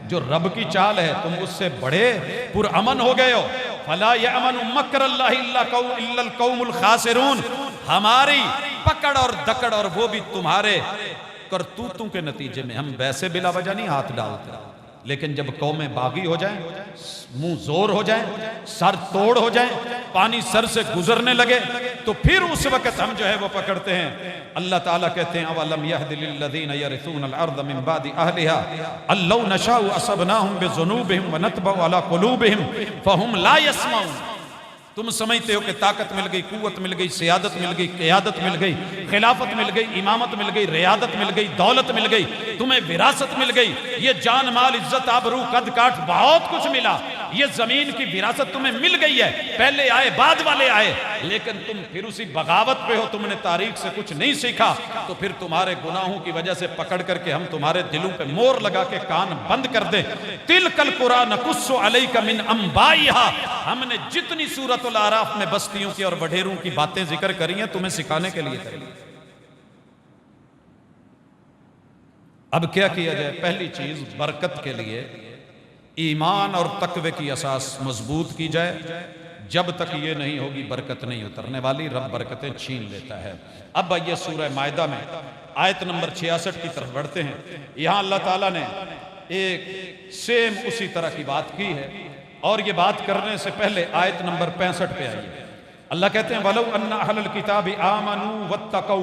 जो रब की चाल है, तुम उससे बड़े पुरअमन हो गए हो। फला यअमनु मकर अल्लाह इल्लल कौमुल खासिरून, हमारी पकड़ और दकड़ और वो भी तुम्हारे करतूतों के नतीजे में। हम वैसे बिला वजह नहीं हाथ डालते, लेकिन जब कौमें बागी हो जाएं, मुंह जोर हो जाए, सर तोड़ हो जाए, पानी सर से गुजरने लगे, तो फिर उस वक्त हम जो है वो पकड़ते हैं। अल्लाह ताला कहते हैं अवलम यहदि लिल्लज़ीना यरिसूनल अर्द मिन बादि अहलिहा अल्लौ नशाउ असबनाहुम बिज़ुनूबिहिम व नतबउ अला कुलूबिहिम फहुम ला यस्माऊन। तुम समझते हो कि ताकत मिल गई, कुव्वत मिल गई, सियादत मिल गई, क़ियादत मिल गई, खिलाफत मिल गई, इमामत मिल गई, रियादत मिल गई, दौलत मिल गई, तुम्हें विरासत मिल गई, ये जान माल इज्जत आबरू कद काठ बहुत कुछ मिला, ये जमीन की विरासत तुम्हें मिल गई है। पहले आए बाद वाले आए, लेकिन तुम फिर उसी बगावत पे हो, तुमने तारीख से कुछ नहीं सीखा, तो फिर तुम्हारे गुनाहों की वजह से पकड़ करके हम तुम्हारे दिलों पे मोर लगा के कान बंद कर दे। तिलकल कुरान नकुस्सु अलैका मिन अंबाइहा, हमने जितनी सूरतुल आराफ में बस्तियों की और वढेरों की बातें जिक्र करी हैं तुम्हें सिखाने के लिए करी। अब क्या किया जाए? पहली चीज बरकत के लिए ईमान और तकवे की असास मजबूत की जाए। जब तक ये नहीं होगी बरकत नहीं उतरने वाली, रब बरकतें छीन लेता है। अब आइए सूरह मायदा में आयत नंबर 66 की तरफ बढ़ते हैं। यहां अल्लाह ताला ने एक सेम उसी तरह की बात की है, और ये बात करने से पहले आयत नंबर 65 पे आइए। अल्लाह कहते हैं वलौ अन्ना अहलल किताबि आमनू वत्तकौ,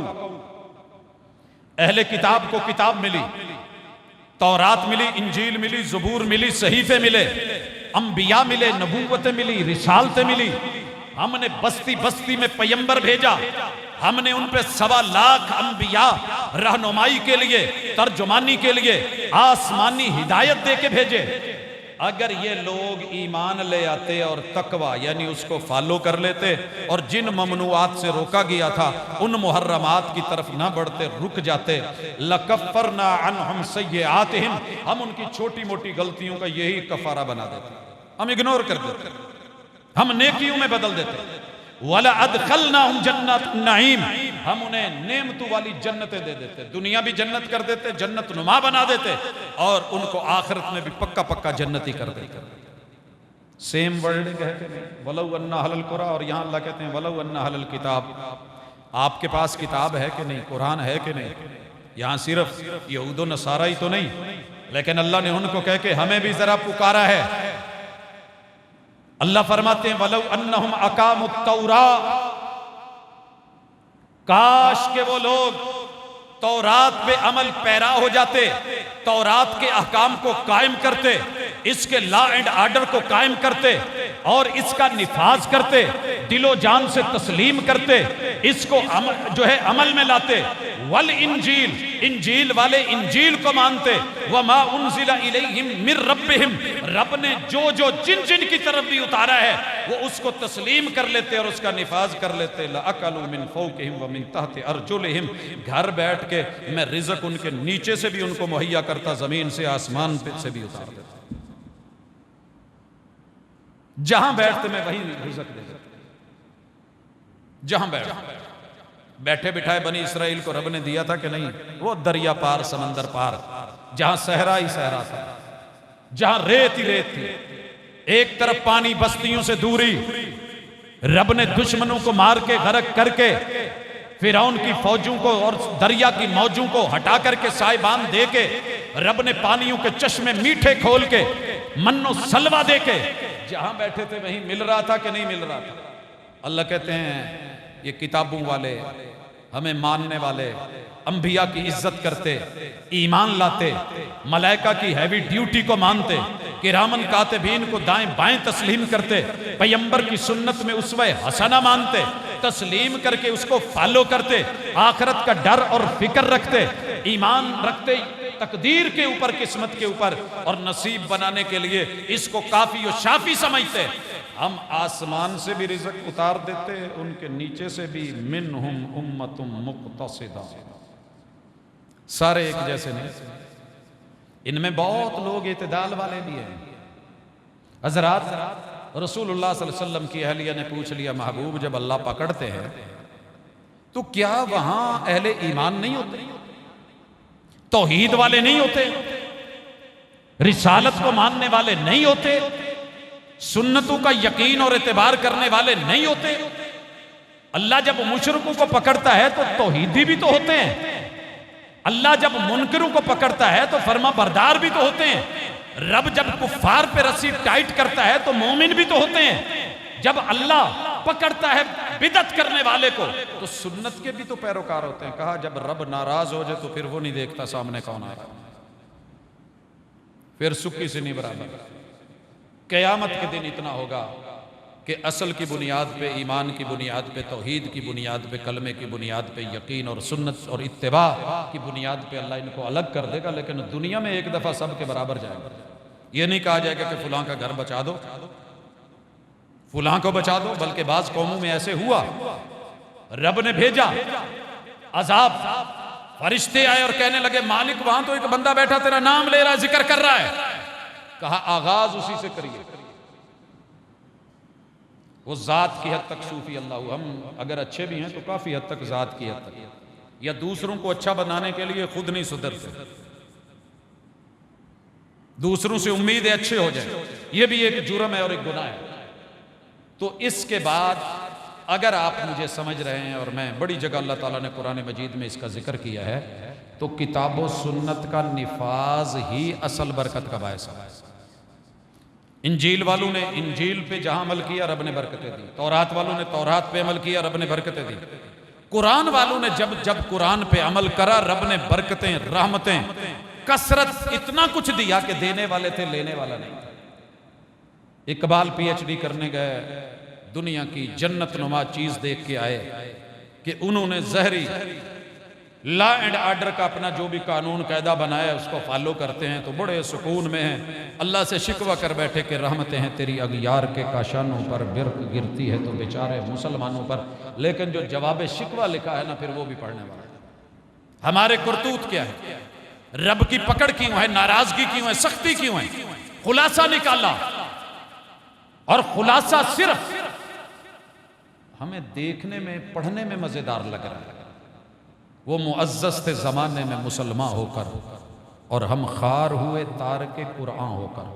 अहले किताब को किताब मिली, तौरात मिली, इंजील मिली, ज़बूर मिली, सहीफे मिले, अंबिया मिले, नबूवतें मिली, रिसालतें मिली, हमने बस्ती बस्ती में पैगंबर भेजा, हमने उन पे 1.25 लाख अंबिया रहनुमाई के लिए, तर्जुमानी के लिए, आसमानी हिदायत दे के भेजे। अगर ये लोग ईमान ले आते और तकवा यानी उसको फॉलो कर लेते और जिन ममनुआत से रोका गया था उन मुहर्रमात की तरफ ना बढ़ते, रुक जाते, लकफ्फरना अन्हुम सय्यआतिहिम, हम उनकी छोटी मोटी गलतियों का यही कफारा बना देते, हम इग्नोर कर देते, हम नेकियों में बदल देते। वला अदखलनाहुम जन्नत नईम, हम उन्हें नेमतों वाली जन्नतें दे देते, दुनिया भी जन्नत कर देते, जन्नत नुमा बना देते, और उनको आखिरत में भी पक्का पक्का जन्नती कर देते। सेम वर्डिंग है कि नहीं? वलौ अन्ना अहलल कुरा, और यहां अल्लाह कहते हैं वलौ अन्ना अहलल किताब, आपके पास किताब है कि नहीं, कुरान है कि नहीं? यहां सिर्फ यहूद व नसारा ही तो नहीं, लेकिन अल्लाह ने उनको कह के हमें भी जरा पुकारा है। अल्लाह फरमाते हैं वलौ अन्नहुम अकामुत तौरा, काश के वो लोग तौरात पे अमल पैरा हो जाते, तौरात के अहकाम को कायम करते, इसके लॉ एंड ऑर्डर को कायम करते और इसका निफाज करते, दिलो जान से तस्लीम करते, इसको जो है अमल में लाते। वल इंजील, इंजील वाले इंजील को मानते, वमा उनजिला इलैहिम मिर रब्बिहिम, रब ने जो जो जिन जिन की तरफ भी उतारा है वो उसको तस्लीम कर लेते और उसका निफाज कर लेते। लअकलू मिन फौकिहिम व मिन तहति अर्जुलिहिम, घर बैठ के मैं रिज़्क उनके नीचे से भी उनको मुहैया करता, जमीन से आसमान से भी उतार देता, जहां बैठते मैं वही रिज़्क दे देता, जहां बैठ। बैठे बिठाए बनी इसराइल को रब ने दिया था कि नहीं? वो दरिया पार समंदर पार, जहां सहरा ही सहरा था, जहां रेत ही रेत थी, एक तरफ पानी बस्तियों से दूरी, रब ने दुश्मनों को मार के गरक करके फिरौन की फौजों को और दरिया की मौजों को हटा करके साहिबान दे के, रब ने पानियों के चश्मे मीठे खोल के, मन्नो सलवा दे के, जहां बैठे थे वहीं मिल रहा था कि नहीं मिल रहा था? अल्लाह कहते हैं ये किताबों वाले, हमें मानने वाले, अंबिया की इज्जत करते, ईमान लाते, मलाइका की हैवी ड्यूटी को मानते, किरामन कातिबीन को दाएं बाएं तस्लीम करते, पैगंबर की सुन्नत में उसवे हसना मानते, तस्लीम करके उसको फॉलो करते, आखिरत का डर और फिक्र रखते, ईमान रखते तकदीर के ऊपर, किस्मत के ऊपर, और नसीब बनाने के लिए इसको काफी और शाफी समझते। हम आसमान से भी रिज़्क़ उतार देते, उनके नीचे से भी, मिनहुम उम्मतुम मुक़तसिदा, सारे एक जैसे नहीं, इनमें बहुत लोग इत्तेदाल वाले भी हैं। हज़रात रसूलुल्लाह सल्लल्लाहु अलैहि वसल्लम की अहलिया ने पूछ लिया, महबूब जब अल्लाह पकड़ते हैं तो क्या वहां अहले ईमान नहीं होते, तौहीद वाले नहीं होते, रिसालत को मानने वाले नहीं होते, सुन्नतों का यकीन और एतबार करने वाले नहीं होते? अल्लाह जब मुशरिकों को पकड़ता है तो तौहीदी भी तो होते हैं, अल्लाह जब मुनकरों को पकड़ता है तो फर्मा बरदार भी तो होते हैं, रब जब कुफ्फार पे रस्सी टाइट करता है तो मोमिन भी तो होते हैं, जब अल्लाह पकड़ता है बिदत करने वाले को तो सुन्नत के भी तो पैरोकार होते हैं। कहा जब रब नाराज हो जाए तो फिर वो नहीं देखता सामने कौन आ रहा, फिर सुक्की से नहीं बराबर। क़यामत के दिन इतना होगा कि असल की बुनियाद पे, ईमान की बुनियाद पे, तौहीद की बुनियाद पे, कलमे की बुनियाद पे, यकीन और सुन्नत और इत्तिबा की बुनियाद पे अल्लाह इनको अलग कर देगा, लेकिन दुनिया में एक दफ़ा सब के बराबर जाएगा। ये नहीं कहा जाएगा कि फुलां का घर बचा दो, फुलां को बचा दो, बल्कि बाज़ कौमों में ऐसे हुआ, रब ने भेजा अजाब, फरिश्ते आए और कहने लगे मालिक वहां तो एक बंदा बैठा तेरा नाम ले रहा है, जिक्र कर रहा है। कहा आगाज उसी से करिए। वो जात की हद तक सूफी अल्लाह, हम अगर अच्छे भी हैं तो काफी हद तक जात की हद तक, या दूसरों को अच्छा बनाने के लिए खुद नहीं सुधरते, दूसरों से उम्मीद है अच्छे हो जाए, ये भी एक जुर्म है और एक गुनाह है। तो इसके बाद अगर आप मुझे समझ रहे हैं, और मैं बड़ी जगह अल्लाह ताला ने कुरान मजीद में इसका जिक्र किया है, तो किताब व सुन्नत का निफाज ही असल बरकत का बायस है। इंजील वालों ने इंजील पे जहां अमल किया रब ने बरकतें दी, तौरात वालों ने तौरात पे अमल किया रब ने बरकतें दी, कुरान वालों ने जब जब कुरान पे अमल करा रब ने बरकतें, रहमतें, कसरत, इतना कुछ दिया कि देने वाले थे, लेने वाला नहीं था। इकबाल पीएचडी करने गए, दुनिया की जन्नत नुमा चीज देख के आए कि उन्होंने जहरी लॉ एंड ऑर्डर का अपना जो भी कानून कायदा बनाया उसको फॉलो करते हैं तो बड़े सुकून में हैं। अल्लाह से शिकवा कर बैठे कि रहमतें हैं तेरी अगियार के काशानों पर, बिर्क गिरती है तो बेचारे मुसलमानों पर। लेकिन जो जवाब शिकवा लिखा है ना, फिर वो भी पढ़ने वाला है। हमारे करतूत क्या है, रब की पकड़ क्यों है, नाराजगी क्यों है, सख्ती क्यों है, खुलासा निकाला। और खुलासा सिर्फ हमें देखने में, पढ़ने में मजेदार लग रहा है। वो मुअज़्ज़ज़ थे ज़माने में मुसलमान होकर, और हम खार हुए तार के कुरान होकर।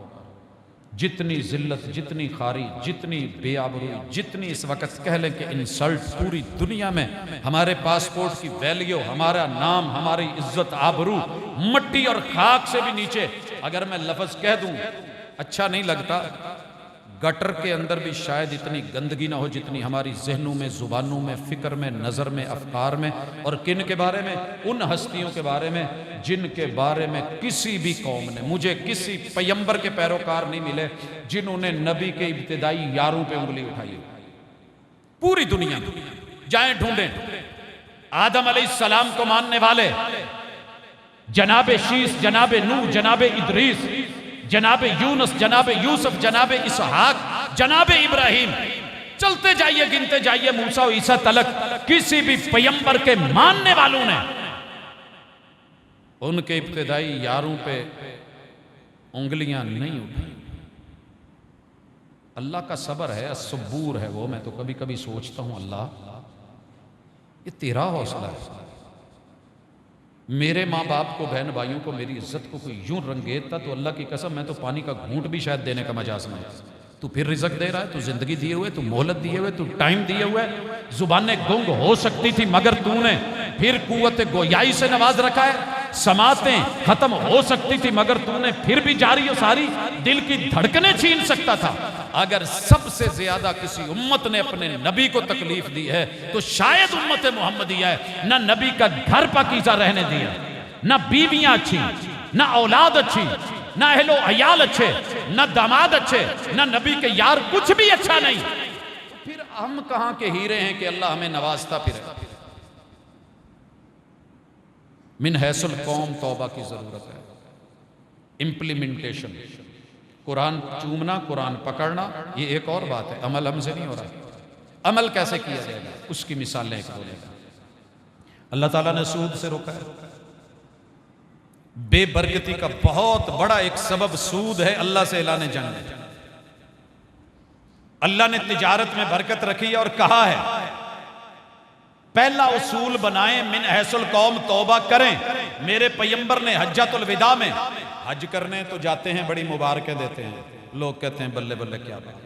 जितनी जिल्लत, जितनी खारी, जितनी बेआबरूई, जितनी इस वक्त कह लें कि इंसल्ट पूरी दुनिया में, हमारे पासपोर्ट की वैल्यू, हमारा नाम, हमारी इज्जत आबरू मट्टी और खाक से भी नीचे। अगर मैं लफ्ज़ कह दूं अच्छा नहीं लगता, गटर के अंदर भी शायद इतनी गंदगी ना हो जितनी हमारी जहनों में, जुबानों में, फिक्र में, नज़र में, अफकार में। और किन के बारे में? उन हस्तियों के बारे में जिनके बारे में किसी भी कौम ने, मुझे किसी पैगंबर के पैरोकार नहीं मिले जिन्होंने नबी के इब्तिदाई यारों पे उंगली उठाई। पूरी दुनिया में जाएं ढूंढें, आदम अलैहिस्सलाम को मानने वाले जनाबे शीस, जनाबे नूह, जनाबे इदरीस, जनाबे यूनुस, जनाबे यूसुफ, जनाबे इसहाक, जनाबे इब्राहिम, चलते जाइए, गिनते जाइए, मूसा और ईसा तलक, किसी भी पैगंबर के मानने वालों ने उनके इब्तिदाई यारों पे उंगलियां नहीं उठाई। अल्लाह का सबर है, असबूर है वो। मैं तो कभी कभी सोचता हूं अल्लाह ये तेरा हौसला है। मेरे माँ बाप को, बहन भाइयों को, मेरी इज्जत को कोई यूं रंगेता तो अल्लाह की कसम मैं तो पानी का घूंट भी शायद देने का मजाज नहीं। तू फिर रिजक दे रहा है, तू जिंदगी दिए हुए, तू मोहलत दिए हुए, तू टाइम दिए हुए। जुबानें गुंग हो सकती थी मगर तूने फिर कुव्वत गोयाई से नवाज रखा है। समातें खत्म हो सकती थी मगर तूने फिर भी जारी और सारी दिल की धड़कनें छीन सकता था। अगर सबसे ज्यादा किसी उम्मत ने अपने नबी को तकलीफ दी है तो शायद उम्मत मोहम्मदिया है। ना नबी का घर पाकीज़ा रहने दिया, ना बीवियां अच्छी, ना औलाद अच्छी, ना अहलो अयाल अच्छे, ना दामाद अच्छे, ना नबी के यार, कुछ भी अच्छा नहीं। तो फिर हम कहां के हीरे हैं कि अल्लाह हमें नवाजता फिरे। मिन हैसुल कौम तौबा की जरूरत है, इंप्लीमेंटेशन। कुरान चूमना, कुरान पकड़ना, ये एक और बात है, अमल हमसे नहीं हो रहा। अमल कैसे किया जाएगा उसकी मिसालें एक बोलेगा। अल्लाह ताला ने सूद से रोका है। बेबरकती का बहुत बड़ा एक सबब सूद है। अल्लाह से ऐलान जंग। अल्लाह ने तिजारत में बरकत रखी है और कहा है पहला उसूल बनाएं, मिन हैसुल कौम तौबा करें। मेरे पैगंबर ने हज्जतुल विदा में, हज करने तो जाते हैं, बड़ी मुबारकें देते हैं, लोग कहते हैं बल्ले बल्ले क्या बात,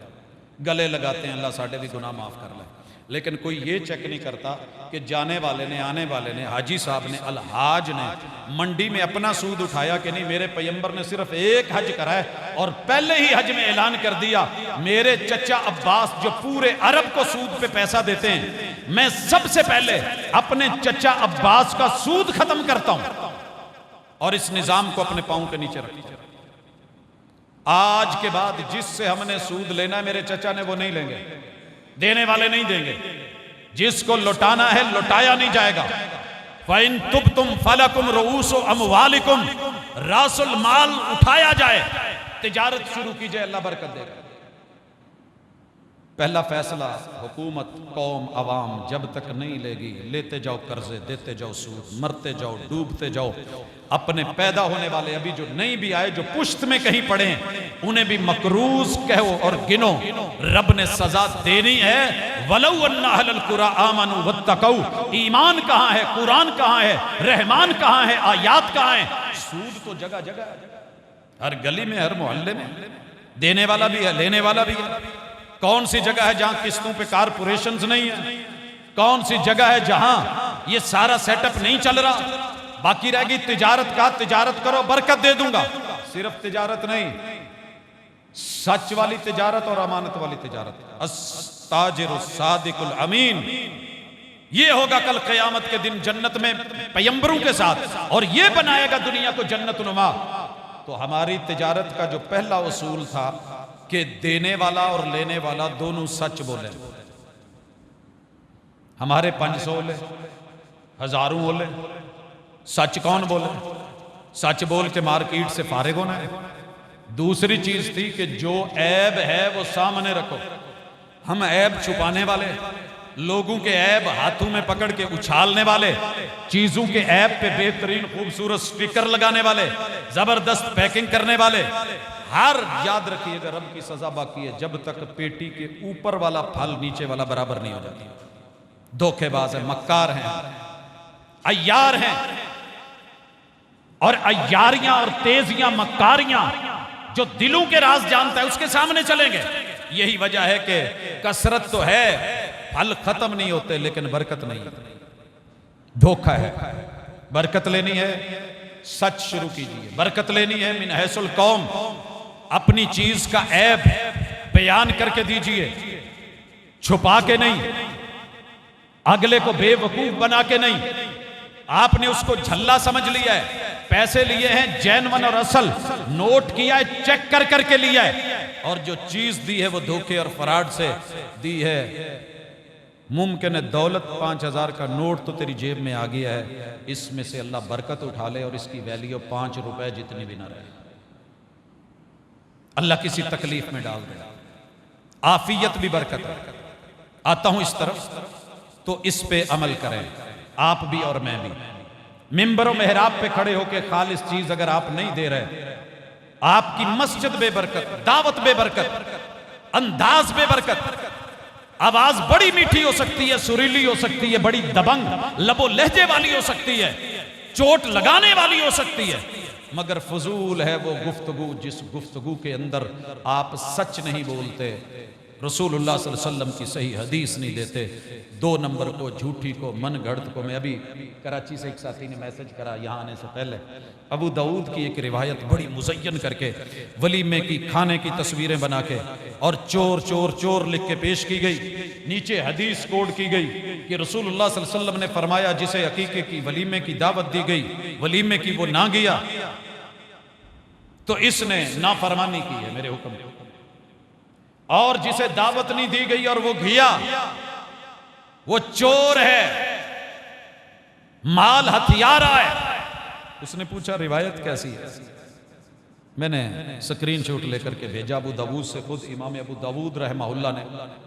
गले लगाते हैं अल्लाह साढ़े भी गुनाह माफ कर ले। लेकिन कोई ये चेक नहीं करता कि जाने वाले ने, आने वाले ने, हाजी साहब ने, अलहाज ने मंडी में अपना सूद उठाया कि नहीं। मेरे पैगंबर ने सिर्फ एक हज करा है और पहले ही हज में ऐलान कर दिया मेरे चचा अब्बास जो पूरे अरब को सूद पे पैसा देते हैं, मैं सबसे पहले अपने चचा अब्बास का सूद खत्म करता हूं और इस निजाम को अपने पांव के नीचे रखता हूं। आज के बाद जिससे हमने सूद लेना है मेरे चचा ने, वो नहीं लेंगे, देने वाले नहीं देंगे। जिसको लुटाना है लुटाया नहीं जाएगा। फ़इन तुब्तुम फलकुम रुऊसु अमवालिकुम, रासुल माल उठाया जाए, तिजारत शुरू कीजिए, अल्लाह बरकत देगा। पहला फैसला हुकूमत, कौम, अवाम जब तक नहीं लेगी, लेते जाओ कर्जे, देते जाओ सूद, मरते जाओ, डूबते जाओ। अपने पैदा होने वाले अभी जो नहीं भी आए, जो पुश्त में कहीं पड़े हैं, उन्हें भी मकरूज कहो और गिनो। रब ने सजा देनी है। वलौ अन्ना अहलल कुरा आमनू वत्तकौ, ईमान कहां है, कुरान कहां है, रहमान कहां है, आयात कहां है। सूद तो जगह जगह, हर गली में, हर मोहल्ले में, देने वाला भी है, लेने वाला भी है। कौन सी जगह है जहां किस्तों पे कारपोरेशंस नहीं है? कौन सी जगह है जहां ये सारा सेटअप नहीं चल रहा? बाकी रहेगी तिजारत का, तिजारत करो बरकत दे दूंगा। सिर्फ तिजारत नहीं, सच वाली तिजारत और अमानत वाली तिजारत। अस्ताजिरु सादिकुल अमीन, ये होगा कल क़यामत के दिन जन्नत में पैगंबरों के साथ, और ये बनाएगा दुनिया को जन्नत नुमा। तो हमारी तिजारत का जो पहला उसूल था कि देने वाला और लेने वाला दोनों सच बोले। हमारे 500 बोले, हजारों बोले, सच कौन बोले? सच बोल के मार्केट से फारिग होना है। दूसरी चीज थी कि जो ऐब है वो सामने रखो। हम ऐब छुपाने वाले, लोगों के ऐब हाथों में पकड़ के उछालने वाले, चीजों के ऐब पे बेहतरीन खूबसूरत स्टिकर लगाने वाले, जबरदस्त पैकिंग करने वाले। हर याद रखिएगा रब की सजा बाकी है जब तक पेटी के ऊपर वाला फल नीचे वाला बराबर नहीं हो जाता। धोखेबाज है, मक्कार हैं, अय्यार हैं, और अय्यारियां और तेजियां, मक्कारियां जो दिलों के राज जानता है उसके सामने चलेंगे। यही वजह है कि कसरत तो है, फल खत्म नहीं होते, लेकिन बरकत नहीं है। धोखा है। बरकत लेनी है, सच शुरू कीजिए। बरकत लेनी है, मिन हैसुल कौम, अपनी चीज का ऐब बयान करके दीजिए, छुपा के नहीं, अगले को बेवकूफ बना के नहीं। आपने उसको झल्ला समझ लिया है, पैसे लिए हैं जैनवन और असल, नोट किया है, चेक कर करके लिया है, और जो चीज दी है वो धोखे और फराड से दी है। मुमकिन है दौलत 5000 का नोट तो तेरी जेब में आ गया है, इसमें से अल्लाह बरकत उठा ले और इसकी वैल्यू 5 रुपए जितनी भी ना रहे। अल्लाह किसी तकलीफ में डाल दे, आफियत भी बरकत है। आता हूं इस तरफ, तो इस पे अमल करें आप भी और मैं भी। मिंबर और मेहराब पे खड़े होकर खालिस चीज अगर आप नहीं दे रहे, आपकी मस्जिद बेबरकत, दावत बेबरकत, अंदाज बेबरकत। आवाज बड़ी मीठी हो सकती है, सुरीली हो सकती है, बड़ी दबंग लबो लहजे वाली हो सकती है, चोट लगाने वाली हो सकती है, मगर फजूल है वो गुफ्तगू जिस गुफ्तगू के अंदर आप सच नहीं बोलते, रसूलुल्लाह सल्लल्लाहु अलैहि वसल्लम की सही हदीस नहीं देते। 2 नंबर को, झूठी को, मन गढ़त को। मैं अभी कराची से एक साथी ने मैसेज करा यहाँ आने से पहले, अबू दाऊद की एक रिवायत बड़ी मुज़य्यन करके वलीमे की खाने की तस्वीरें बना के और चोर चोर चोर लिख के पेश की गई। नीचे हदीस कोड की गई कि रसूलुल्लाह सल्लल्लाहु अलैहि वसल्लम ने फरमाया जिसे अकीके की वलीमे की दावत दी गई, वलीमे की वो ना गया तो इसने नाफरमानी की है मेरे हुक्म की, और जिसे दावत नहीं दी गई और वो गया वो चोर है, माल हथियारा है। उसने पूछा रिवायत कैसी है? मैंने स्क्रीनशॉट लेकर के भेजा अबू दाऊद से, खुद इमाम अबू दाऊद रहमहुल्लाह ने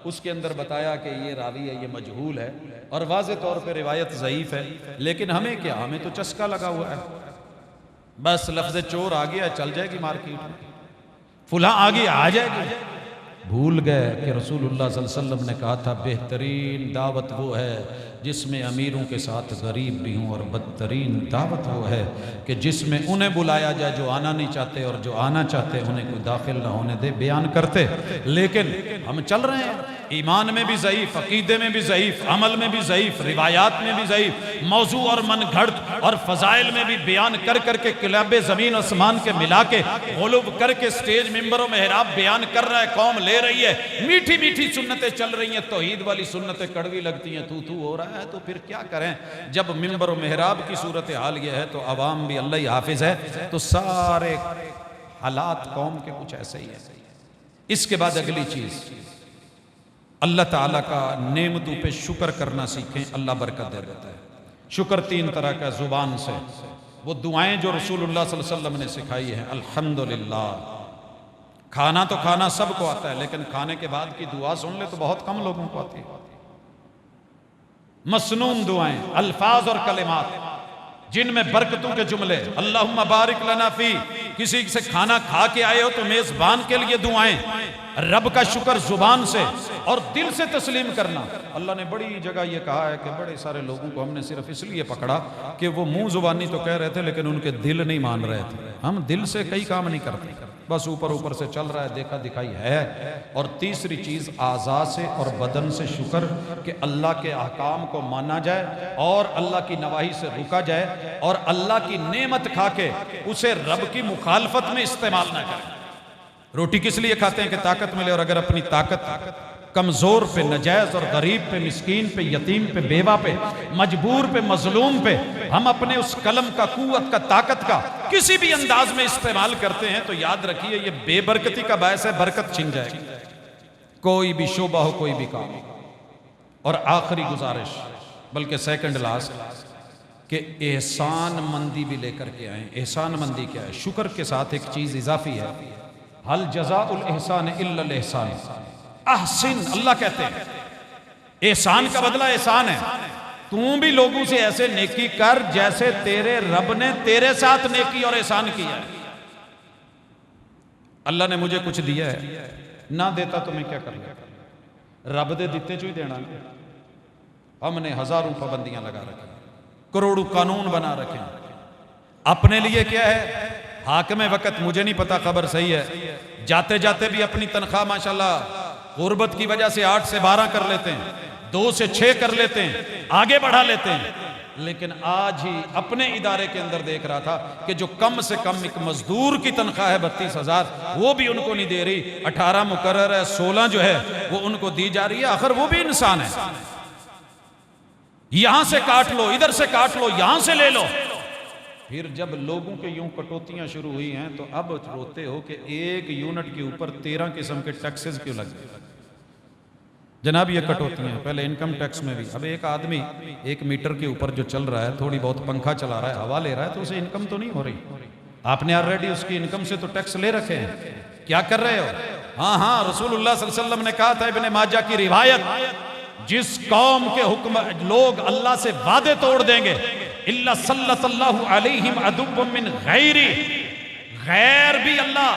उसके अंदर बताया कि ये रावी है, ये मजहूल है और वाज़े तौर पे रिवायत ज़ईफ है। लेकिन हमें क्या, हमें तो चस्का लगा हुआ है, बस लफ्ज़ चोर आ गया चल जाएगी मार्केट में, फुला आ गया आ जाएगी। भूल गए कि रसूलुल्लाह सल्लल्लाहु अलैहि वसल्लम ने कहा था बेहतरीन दावत वो है जिसमें अमीरों के साथ गरीब भी हों, और बदतरीन दावत वो है कि जिसमें उन्हें बुलाया जाए जो आना नहीं चाहते और जो आना चाहते उन्हें कोई दाखिल ना होने दे। बयान करते, लेकिन हम चल रहे हैं ईमान में भी ज़ईफ, अकीदे में भी ज़ईफ, अमल में भी ज़ईफ, रिवायात में भी ज़ईफ, मौजू और मन घड़त और फ़ज़ाइल में भी बयान कर करके किलाबे ज़मीन आसमान के मिला के गुलूब करके स्टेज मिंबर और मेहराब बयान कर रहा है, कौम ले रही है, मीठी मीठी सुन्नतें चल रही हैं, तौहीद वाली सुन्नतें कड़वी लगती हैं, तू तू हो रहा है, तो फिर क्या करें? जब मिंबर और मेहराब की सूरत हाल यह है तो अवाम भी अल्लाह ही हाफिज है, तो सारे हालात कौम के कुछ ऐसे ही है। इसके बाद अगली चीज, अल्लाह ताला का नेमतों पे शुक्र करना सीखें, अल्लाह बरकत दे देता है। शुक्र 3 तरह का, जुबान से वो दुआएं जो रसूलुल्लाह सल्लल्लाहु अलैहि वसल्लम ने सिखाई हैं, अल्हम्दुलिल्लाह। खाना तो खाना सबको आता है, लेकिन खाने के बाद की दुआ सुन ले तो बहुत कम लोगों को आती है। मसनून दुआएं, अल्फाज और कलिमात जिनमें बरकतों के जुमले, अल्लाहुम्मा बारिक लना फी, किसी से खाना खा के आए हो तो मेजबान के लिए दुआएं, रब का शुक्र जुबान से और दिल से तस्लीम करना। अल्लाह ने बड़ी जगह यह कहा है कि बड़े सारे लोगों को हमने सिर्फ इसलिए पकड़ा कि वो मुंह जुबानी तो कह रहे थे लेकिन उनके दिल नहीं मान रहे थे। हम दिल से कई काम नहीं करते, बस ऊपर ऊपर से चल रहा है, देखा दिखाई है। और तीसरी चीज, आज़ा से और बदन से शुक्र कि अल्लाह के अहकाम को माना जाए और अल्लाह की नवाही से रुका जाए और अल्लाह की नेमत खा के उसे रब की मुखालफत में इस्तेमाल ना करें। रोटी किस लिए खाते हैं कि ताकत मिले, और अगर अपनी ताकत कमजोर पे, नजायज और गरीब पे, मिस्कीन पे, यतीम पे, बेवा पे, मजबूर पे, मजलूम पे हम अपने उस कलम का, कुव्वत का, ताकत का किसी भी अंदाज में इस्तेमाल करते हैं तो याद रखिए ये बेबरकती का बायस है, बरकत छिन जाएगी, कोई भी शोबा हो, कोई भी काम। और आखिरी गुजारिश, बल्कि सेकंड लास्ट, कि एहसान मंदी भी लेकर के आए। एहसान मंदी क्या है? शुक्र के साथ एक चीज इजाफी है, हल जज़ाउल एहसान इल्लल एहसान, अहसिन। अल्लाह कहते हैं एहसान का बदला एहसान है। तू भी लोगों से ऐसे नेकी कर जैसे तेरे रब ने तेरे साथ नेकी और एहसान किया है। अल्लाह ने मुझे कुछ दिया है, ना देता तो मैं क्या कर लेता? रब दे दिते चो ही देना। हमने हजारों पाबंदियां लगा रखी, करोड़ों कानून बना रखे। अपने लिए क्या है? हाकिम वक्त, मुझे नहीं पता खबर सही है, जाते जाते भी अपनी तनख्वाह माशाल्लाह गुर्बत की वजह से 8 से 12 कर लेते हैं, 2 से 6 कर लेते हैं, आगे बढ़ा लेते हैं। लेकिन आज ही अपने इदारे के अंदर देख रहा था कि जो कम से कम एक मजदूर की तनख्वाह है 32,000, वो भी उनको नहीं दे रही। 18 मुकर्रर है, 16 जो है वो उनको दी जा रही है। आखिर वो भी इंसान है, यहां से काट लो, इधर से काट लो, यहां से ले लो। फिर जब लोगों के यूं कटौतियां शुरू हुई हैं तो अब रोते हो कि 1 यूनिट के ऊपर 13 किस्म के टैक्सेस क्यों लग गए। जनाब ये कटौतियां, पहले इनकम टैक्स में भी। अब एक आदमी 1 मीटर के ऊपर जो चल रहा है, थोड़ी बहुत पंखा चला रहा है, हवा ले रहा है, तो उसे इनकम तो नहीं हो रही। आपने ऑलरेडी उसकी इनकम से तो टैक्स ले रखे हैं, क्या कर रहे हो? हाँ हाँ, रसूलुल्लाह सल्लल्लाहु अलैहि वसल्लम ने कहा था, इब्ने माजा की रिवायत, जिस कौम के हुक्म लोग अल्लाह से वादे तोड़ देंगे, इल्ला सल्लल्लाहु अलैहिम अदुव्वम मिन गैरी, गैर भी अल्लाह।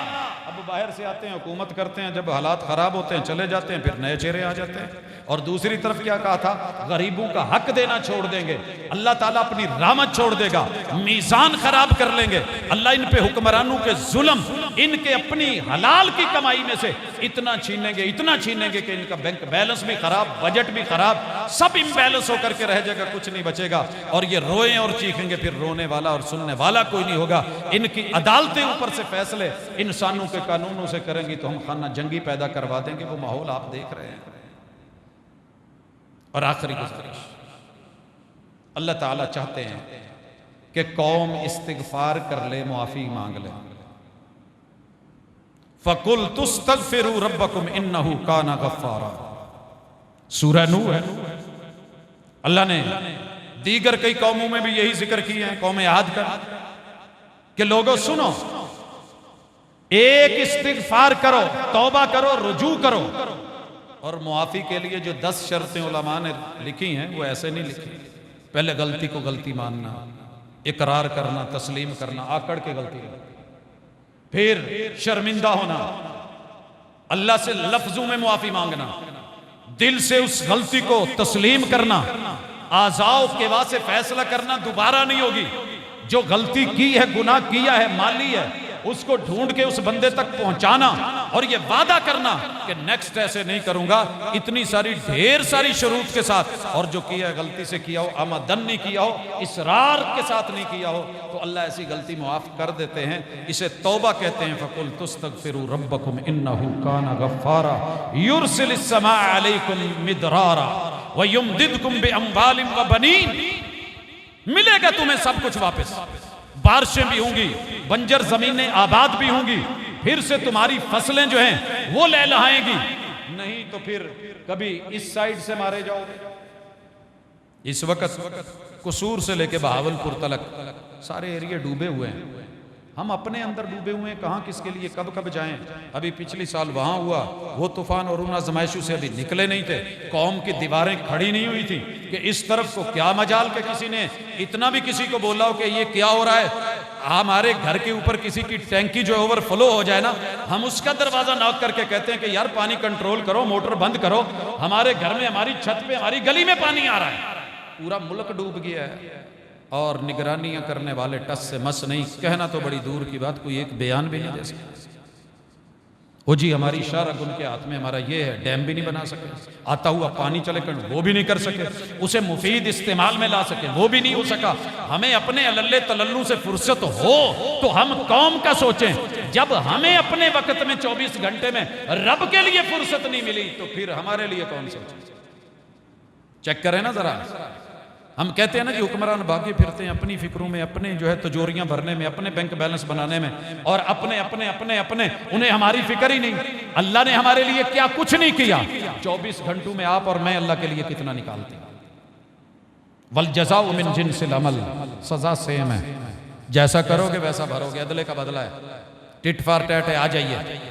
अब वो बाहर से आते हैं, हुकूमत करते हैं, जब हालात ख़राब होते हैं चले जाते हैं, फिर नए चेहरे आ जाते हैं। और दूसरी तरफ क्या कहा था, गरीबों का हक देना छोड़ देंगे, अल्लाह ताला अपनी रहमत छोड़ देगा, मीज़ान खराब कर लेंगे। अल्लाह इन पे हुक्मरानों के जुल्म, इनके अपनी हलाल की कमाई में से इतना छीनेंगे कि इनका बैंक बैलेंस भी खराब, बजट भी खराब, सब इम्बैलेंस होकर के रह जाएगा, कुछ नहीं बचेगा। और ये रोएं और चीखेंगे, फिर रोने वाला और सुनने वाला कोई नहीं होगा। इनकी अदालतें ऊपर से फैसले इंसानों के कानूनों से करेंगी तो हम खाना जंगी पैदा करवा देंगे। वो माहौल आप देख रहे हैं। और आखिरी गुजारिश, अल्लाह ताला चाहते हैं कि कौम इस्तिगफार कर ले, मुआफी मांग ले। फकुल तुस्तगफिरू रब्बकुम इन्नहु काना गफ्फारा, सूरह नूह है। अल्लाह ने दीगर कई कौमों में भी यही जिक्र किए हैं, कौम आद का, कि लोगों सुनो, एक इस्तिगफार करो, तौबा करो, रुजू करो। और मुआफी के लिए जो 10 शर्तें उलमा ने लिखी हैं वो ऐसे नहीं लिखी। पहले गलती को गलती मानना, इकरार करना, तस्लीम करना, आकड़ के गलती करना, फिर शर्मिंदा होना, अल्लाह से लफ्जों में मुआफी मांगना, दिल से उस गलती को तस्लीम करना, आज़ाओ के वास्ते फैसला करना दोबारा नहीं होगी। जो गलती की है, गुनाह किया है, माली है, उसको ढूंढ के उस बंदे तक पहुंचाना और ये वादा करना कि नेक्स्ट ऐसे नहीं करूंगा, इतनी सारी ढेर सारी शरूत के साथ। और जो किया है गलती से किया हो, आमदन नहीं किया हो, इसरार के साथ नहीं किया हो, तो अल्लाह ऐसी गलती मुआफ कर देते हैं। इसे तौबा कहते हैं। फकुल तुस्तगफिरू रब्बकुम इन्नहु काना गफ्फारा युरसिलिस समा अलैकुम मिदरारा व युमदिदकुम बिअम्वालिन व बनीन। मिलेगा तुम्हें सब कुछ वापस, बारिशें भी होंगी, बंजर जमीनें आबाद भी होंगी, फिर से तुम्हारी फसलें जो हैं वो लहलहाएंगी। नहीं तो फिर कभी इस साइड से मारे जाओगे। इस वक्त कसूर से लेके बहावलपुर तक सारे एरिया डूबे हुए हैं। हम अपने अंदर डूबे हुए हैं, कहाँ किसके लिए कब कब जाएं। अभी पिछली साल वहां हुआ वो तूफान और उन आजमाइशों से अभी निकले नहीं थे। कौम की दीवारें खड़ी नहीं हुई थी कि इस तरफ को क्या मजाल के किसी ने इतना भी किसी को बोला हो कि ये क्या हो रहा है। हमारे घर के ऊपर किसी की टैंकी जो ओवरफ्लो हो जाए ना, हम उसका दरवाजा नॉक करके कहते हैं कि यार पानी कंट्रोल करो, मोटर बंद करो। हमारे घर में, हमारी छत पे, हमारी गली में पानी आ रहा है। पूरा मुल्क डूब गया है और निगरानियां करने वाले टस से मस नहीं। कहना तो बड़ी दूर की बात, कोई एक बयान भी नहीं दे सकता। वो जी हमारी शरअ उनके हाथ में, हमारा ये है, डैम भी नहीं बना सके, आता हुआ पानी चले कर वो भी नहीं कर सके, उसे मुफीद इस्तेमाल में ला सके वो भी नहीं हो सका। हमें अपने अल्ले तलल्लू से फुर्सत हो तो हम कौम का सोचें। जब हमें अपने वक्त में 24 घंटे में रब के लिए फुर्सत नहीं मिली तो फिर हमारे लिए कौन सोचे। चेक करें ना जरा। हम कहते हैं ना कि हुक्मरान भागे फिरते हैं अपनी फिक्रों में, अपने जो है तिजोरियां भरने में, अपने बैंक बैलेंस बनाने में, और अपने अपने अपने अपने उन्हें हमारी फिक्र ही नहीं। अल्लाह ने हमारे लिए क्या कुछ नहीं किया। 24 घंटों में आप और मैं अल्लाह के लिए कितना निकालते हैं। वल जज़ाउ मिन जिनसिल अमल, सजा सेम है, जैसा करोगे वैसा भरोगे, अदले का बदला है। टिट फॉर टैट है, आ जाइए।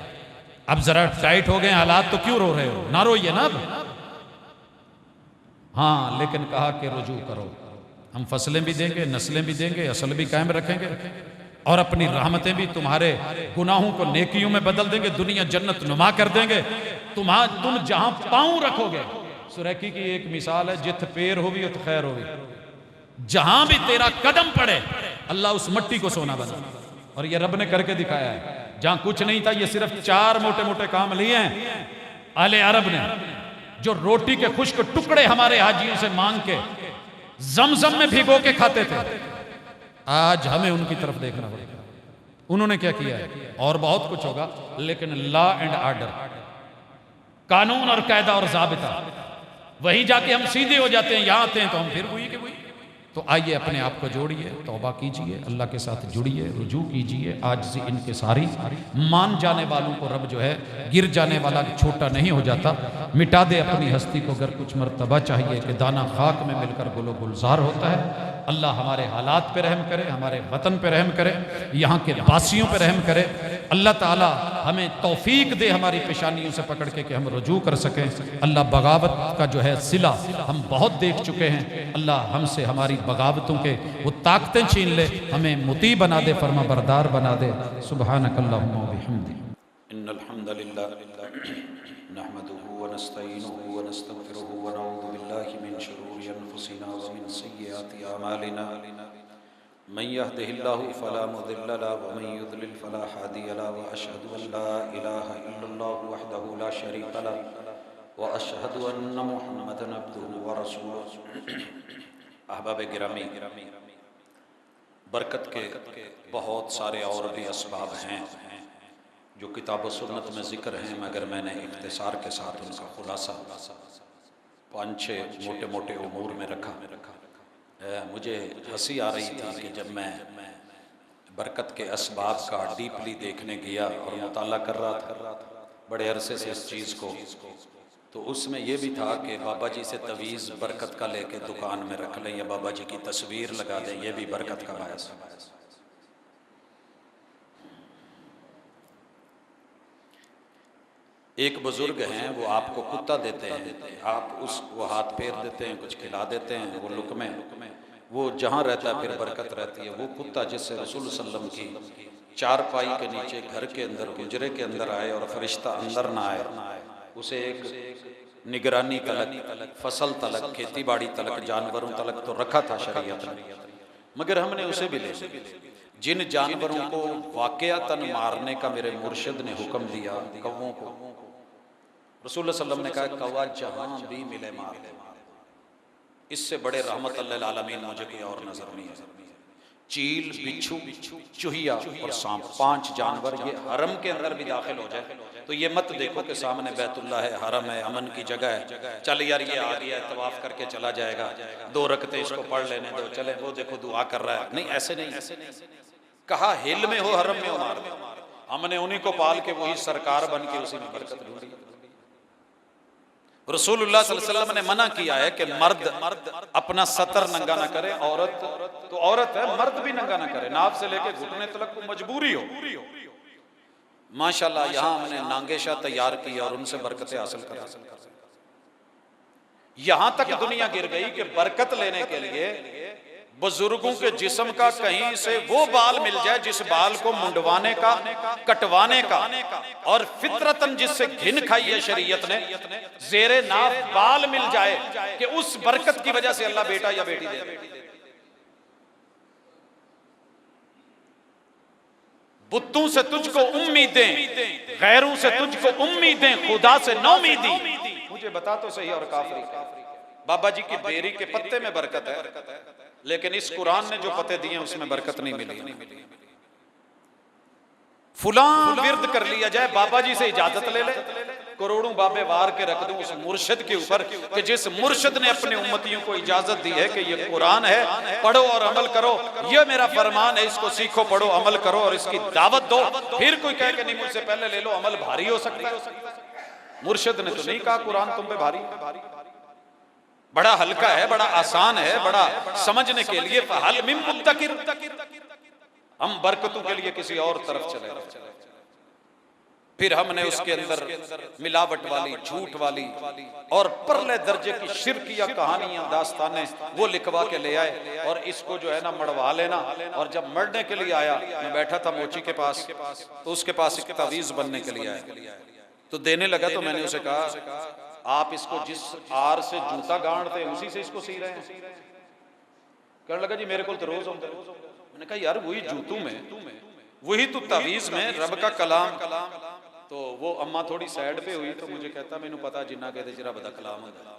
अब जरा टाइट हो गए हालात तो क्यों रो रहे हो, ना रोइए ना। हाँ, लेकिन कहा कि रुजू करो। हम फसलें भी देंगे, नस्लें भी देंगे, असल भी कायम रखेंगे, और अपनी रहमतें भी तुम्हारे गुनाहों को नेकियों में बदल देंगे, दुनिया जन्नत नुमा कर देंगे। तुम जहां पांव रखोगे, सुरैकी की एक मिसाल है, जित पैर होगी उत खैर होगी। जहां भी तेरा कदम पड़े अल्लाह उस मट्टी को सोना बना। और ये रब ने करके दिखाया है। जहां कुछ नहीं था, ये सिर्फ 4 मोटे मोटे काम लिए हैं आले अरब ने, जो रोटी के खुश्क टुकड़े हमारे हाजियों से मांग के जमजम में भिगो के खाते थे। आज हमें उनकी तरफ देखना पड़ेगा। उन्होंने क्या किया है, और बहुत कुछ होगा, लेकिन लॉ एंड ऑर्डर, कानून और कायदा और ज़ाबिता, वहीं जाके हम सीधे हो जाते हैं। यहां आते हैं तो हम फिर वही के वही। तो आइए अपने आप को जोड़िए, तौबा कीजिए, अल्लाह के साथ जुड़िए, रुजू कीजिए। आज से इनके सारी मान जाने वालों को रब जो है गिर जाने वाला छोटा नहीं हो जाता, मिटा दे अपनी हस्ती को। अगर कुछ मर्तबा चाहिए कि दाना खाक में मिलकर गुलो गुलजार होता है। अल्लाह हमारे हालात पे रहम करे, हमारे वतन पे रहम करे, यहाँ के वासियों पे रहम करे। अल्लाह ताला हमें तौफीक दे हमारी पेशानियों से पकड़ के कि हम रुजू कर सकें। अल्लाह बगावत का जो है सिला हम बहुत देख चुके हैं। अल्लाह हमसे हमारी बगावतों के वो ताकतें छीन ले, हमें मुती बना दे, फरमा बरदार बना दे। सुबहानक अल्लाहुम्मा व बिहम्दिक। इन्नल हम्दुलिल्लाह नहमदुहु व नस्तईनुहु व नस्तगफिरुहु व नऊज़ु बिल्लाहि मिन शुरूरि अनफुसिना व मिन सय्यिआति अमालिना मन यहदिहिल्लाहु फला मुदिल्ल लहु व मन युद्लिल फला हादिय लहु व अशहदु अन ला इलाहा इल्लल्लाहु वहदहु ला शरीक लहु व अशहदु अन्न मुहम्मदन अब्दुहु व रसूलुहु। अहबाब गिरामी, बरकत के बहुत सारे और भी असबाब हैं जो किताब सुन्नत में ज़िक्र हैं, मगर मैंने इख्तिसार के साथ उनका खुलासा 5-6 मोटे मोटे उमूर में रखा। मुझे हंसी आ रही थी कि जब मैं बरकत के असबाब का डीपली देखने गया और मुताला कर रहा था बड़े अरसे से इस चीज़ को, तो उसमें यह भी था कि बाबा जी से तवीज़ बरकत का लेके दुकान में रख लें या बाबा जी की तस्वीर लगा दें, यह भी बरकत का बायस है। एक बुजुर्ग हैं, वो आपको कुत्ता देते हैं, आप उसको हाथ फेर देते हैं, कुछ खिला देते हैं, वो लुकमे वो जहाँ रहता है फिर बरकत रहती है। वो कुत्ता जिससे रसूल सल्लम की चारपाई के नीचे घर के अंदर गुजरे के अंदर आए और फरिश्ता अंदर ना आए, उसे एक निगरानी तलक, फसल तलक, खेती बाड़ी तलक, जानवरों तलक तो रखा था शरीयत ने, मगर हमने उसे भी ले जिन जानवरों को वाकयातन मारने का मेरे मुर्शिद ने हुक्म दिया, कौवों को, रसूल सल्लम ने कहा कौवा जहां भी मिले मार दे, इससे बड़े रहमत अल्लाह आलमीन मुझे कोई और नजर नहीं है। चील, बिच्छू, चूहिया और सांप, 5 जानवर ये हरम के अंदर भी दाखिल हो जाए तो ये मत देखो कि सामने बैतुल्लाह है, हरम है, अमन की जगह है, चल यार ये आ गया है, तवाफ करके चला जाएगा, 2 रकते इसको पढ़ लेने दो, चले वो देखो दुआ कर रहा है। नहीं, ऐसे नहीं, कहा हिल में हो हरम में हो मार दो। हमने उन्हीं को पाल के वही सरकार बन के उसी में बरकत ढूंढी। रसूलुल्लाह सल्लल्लाहु अलैहि वसल्लम ने मना किया है कि मर्द अपना सतर नंगा ना करे, औरत तो औरत है, मर्द भी नंगा ना करे, नाभ से लेके घुटने तक को मजबूरी हो। माशाल्लाह यहाँ हमने नांगेशा तैयार की और उनसे बरकतें हासिल कर, यहां तक दुनिया गिर गई कि बरकत लेने के लिए बुजुर्गों के जिस्म का कहीं से वो बाल मिल जाए जिस बाल को मुंडवाने का, कटवाने का और फितरतन जिससे घिन खाई है शरीयत ने, जेरे नाफ बाल मिल जाए कि उस बरकत की वजह से अल्लाह बेटा या बेटी दे। बुत्तों से तुझको उम्मीदें, गैरों से तुझको उम्मीदें, खुदा से नौमीदी। मुझे बता तो सही और काफरी बाबा जी की बेरी के पत्ते में बरकत है, लेकिन इस कुरान ने जो पते दिए उसमें बरकत नहीं मिली। फुलां विर्द कर लिया जाए, बाबा जी से इजाजत ले ले, करोड़ों बाबे वार के रख दूं उस मुर्शिद के ऊपर कि जिस मुर्शिद ने अपने उम्मतियों को इजाजत दी है कि ये कुरान है, पढ़ो और अमल करो, ये मेरा फरमान है, इसको सीखो, पढ़ो, अमल करो और इसकी दावत दो। फिर कोई कहे कि नहीं मुझसे पहले ले लो, अमल भारी हो सकता है। मुर्शिद ने तो नहीं कहा कुरान तुम पे भारी, बड़ा हल्का है, बड़ा आसान है, बड़ा समझने के लिए। हल मिन मुद्दकिर, हम बरकतों के लिए किसी और तरफ चले गए। फिर हमने उसके अंदर मिलावट वाली, झूठ वाली और परले दर्जे की शिरकिया कहानियां, दास्तानें वो लिखवा के ले आए और इसको जो है ना मड़वा लेना। और जब मरने के लिए आया, मैं बैठा था मोची के पास, तो उसके पास एक तावीज बनने के लिए आया, तो देने लगा तो मैंने उसे कहा आप इसको जिस आर से जूता गांठते हैं उसी से इसको सी रहे हैं। कहने लगा जी मेरे को तो रोज होता है। मैंने कहा यार वही जूतों में, वही तो तावीज में रब का कलाम। तो वो अम्मा थोड़ी साइड पे हुई तो मुझे कहता मैनू पता जिन्ना कहते रब दा कलाम होंदा।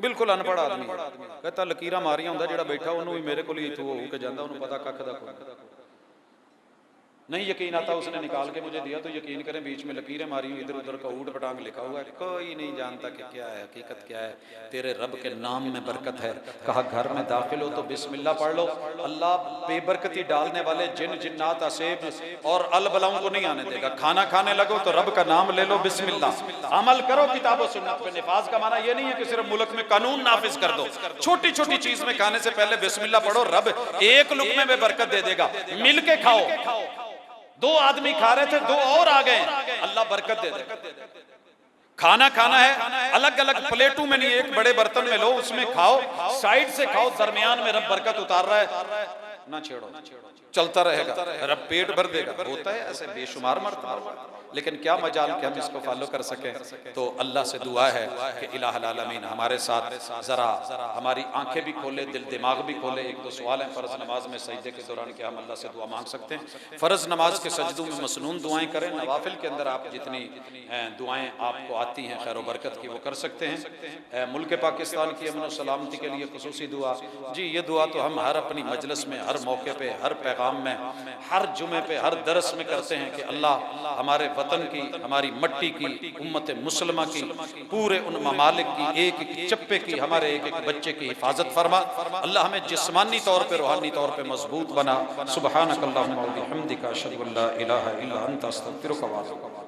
बिल्कुल अनपढ़ आदमी कहता लकीरां मारियां हुंदा, जेड़ा बैठा उन्होंने भी मेरे को ही इत्थों हो के जांदा, उन्होंने पता कख दा नहीं यकीन आता। उसने निकाल के मुझे दिया तो यकीन करें बीच में लकीरें मारी हुई, इधर उधर का ऊट पटांग लिखा हुआ है, कोई नहीं जानता कि क्या है, हकीकत क्या है। तेरे रब के नाम में बरकत है। कहा घर में दाखिल हो तो बिस्मिल्लाह पढ़ लो, अल्लाह बेबरकती डालने वाले जिन जिन्नात असेब और अलबलाओं को नहीं आने देगा। खाना खाने लगो तो रब का नाम ले लो, बिस्मिल्लाह, अमल करो किताब और सुन्नत पे। निफाज का माना ये नहीं है कि सिर्फ मुल्क में कानून नाफिज कर दो, छोटी छोटी चीज में खाने से पहले बिस्मिल्लाह पढ़ो, रब एक लुकमे में बरकत दे देगा। मिल के खाओ, 2 आदमी खा रहे थे, 2 और आ गए, अल्लाह बरकत दे दे। खाना खाना है अलग अलग प्लेटों में नहीं, एक बड़े बर्तन में लो, उसमें खाओ, साइड से खाओ, दरमियान में रब बरकत उतार रहा है। ना छेड़ो, चलता रहेगा, रब पेट भर देगा, होता है ऐसे बेशुमार मरतबा, लेकिन क्या मजाल कि हम इसको फॉलो कर सकें। तो अल्लाह से दुआ है कि इलाहुल आलमीन हमारे साथ ज़रा हमारी आंखें भी खोले, दिल दिमाग भी खोले। एक तो सवाल है फ़र्ज़ नमाज में सजदे के दौरान क्या हम अल्लाह से दुआ मांग सकते हैं? फ़र्ज़ नमाज के सजदों में मसनून दुआएं करें, नवाफिल के अंदर आप जितनी दुआएं आपको आती हैं खैर बरकत की वो कर सकते हैं। मुल्क पाकिस्तान की अमन और सलामती के लिए खुसूसी दुआ, जी ये दुआ तो हम हर अपनी मजलिस में, हर मौके पे, हर पैगाम में, हर जुमे पे, हर दरस में करते हैं कि अल्लाह हमारे वतन की, हमारी मट्टी की, उम्मत मुसलमा की, पूरे उन ममालिक की, एक एक चप्पे की, हमारे एक एक बच्चे की हिफाजत फरमा। अल्लाह हमें जिस्मानी तौर पे, रूहानी तौर पे मजबूत बना। सुब्हानक अल्लाहुम्मा व बिहम्दिका अशहदु अल्ला इलाहा इल्ला अंता अस्तगफिरुका व अतूबु इलैक।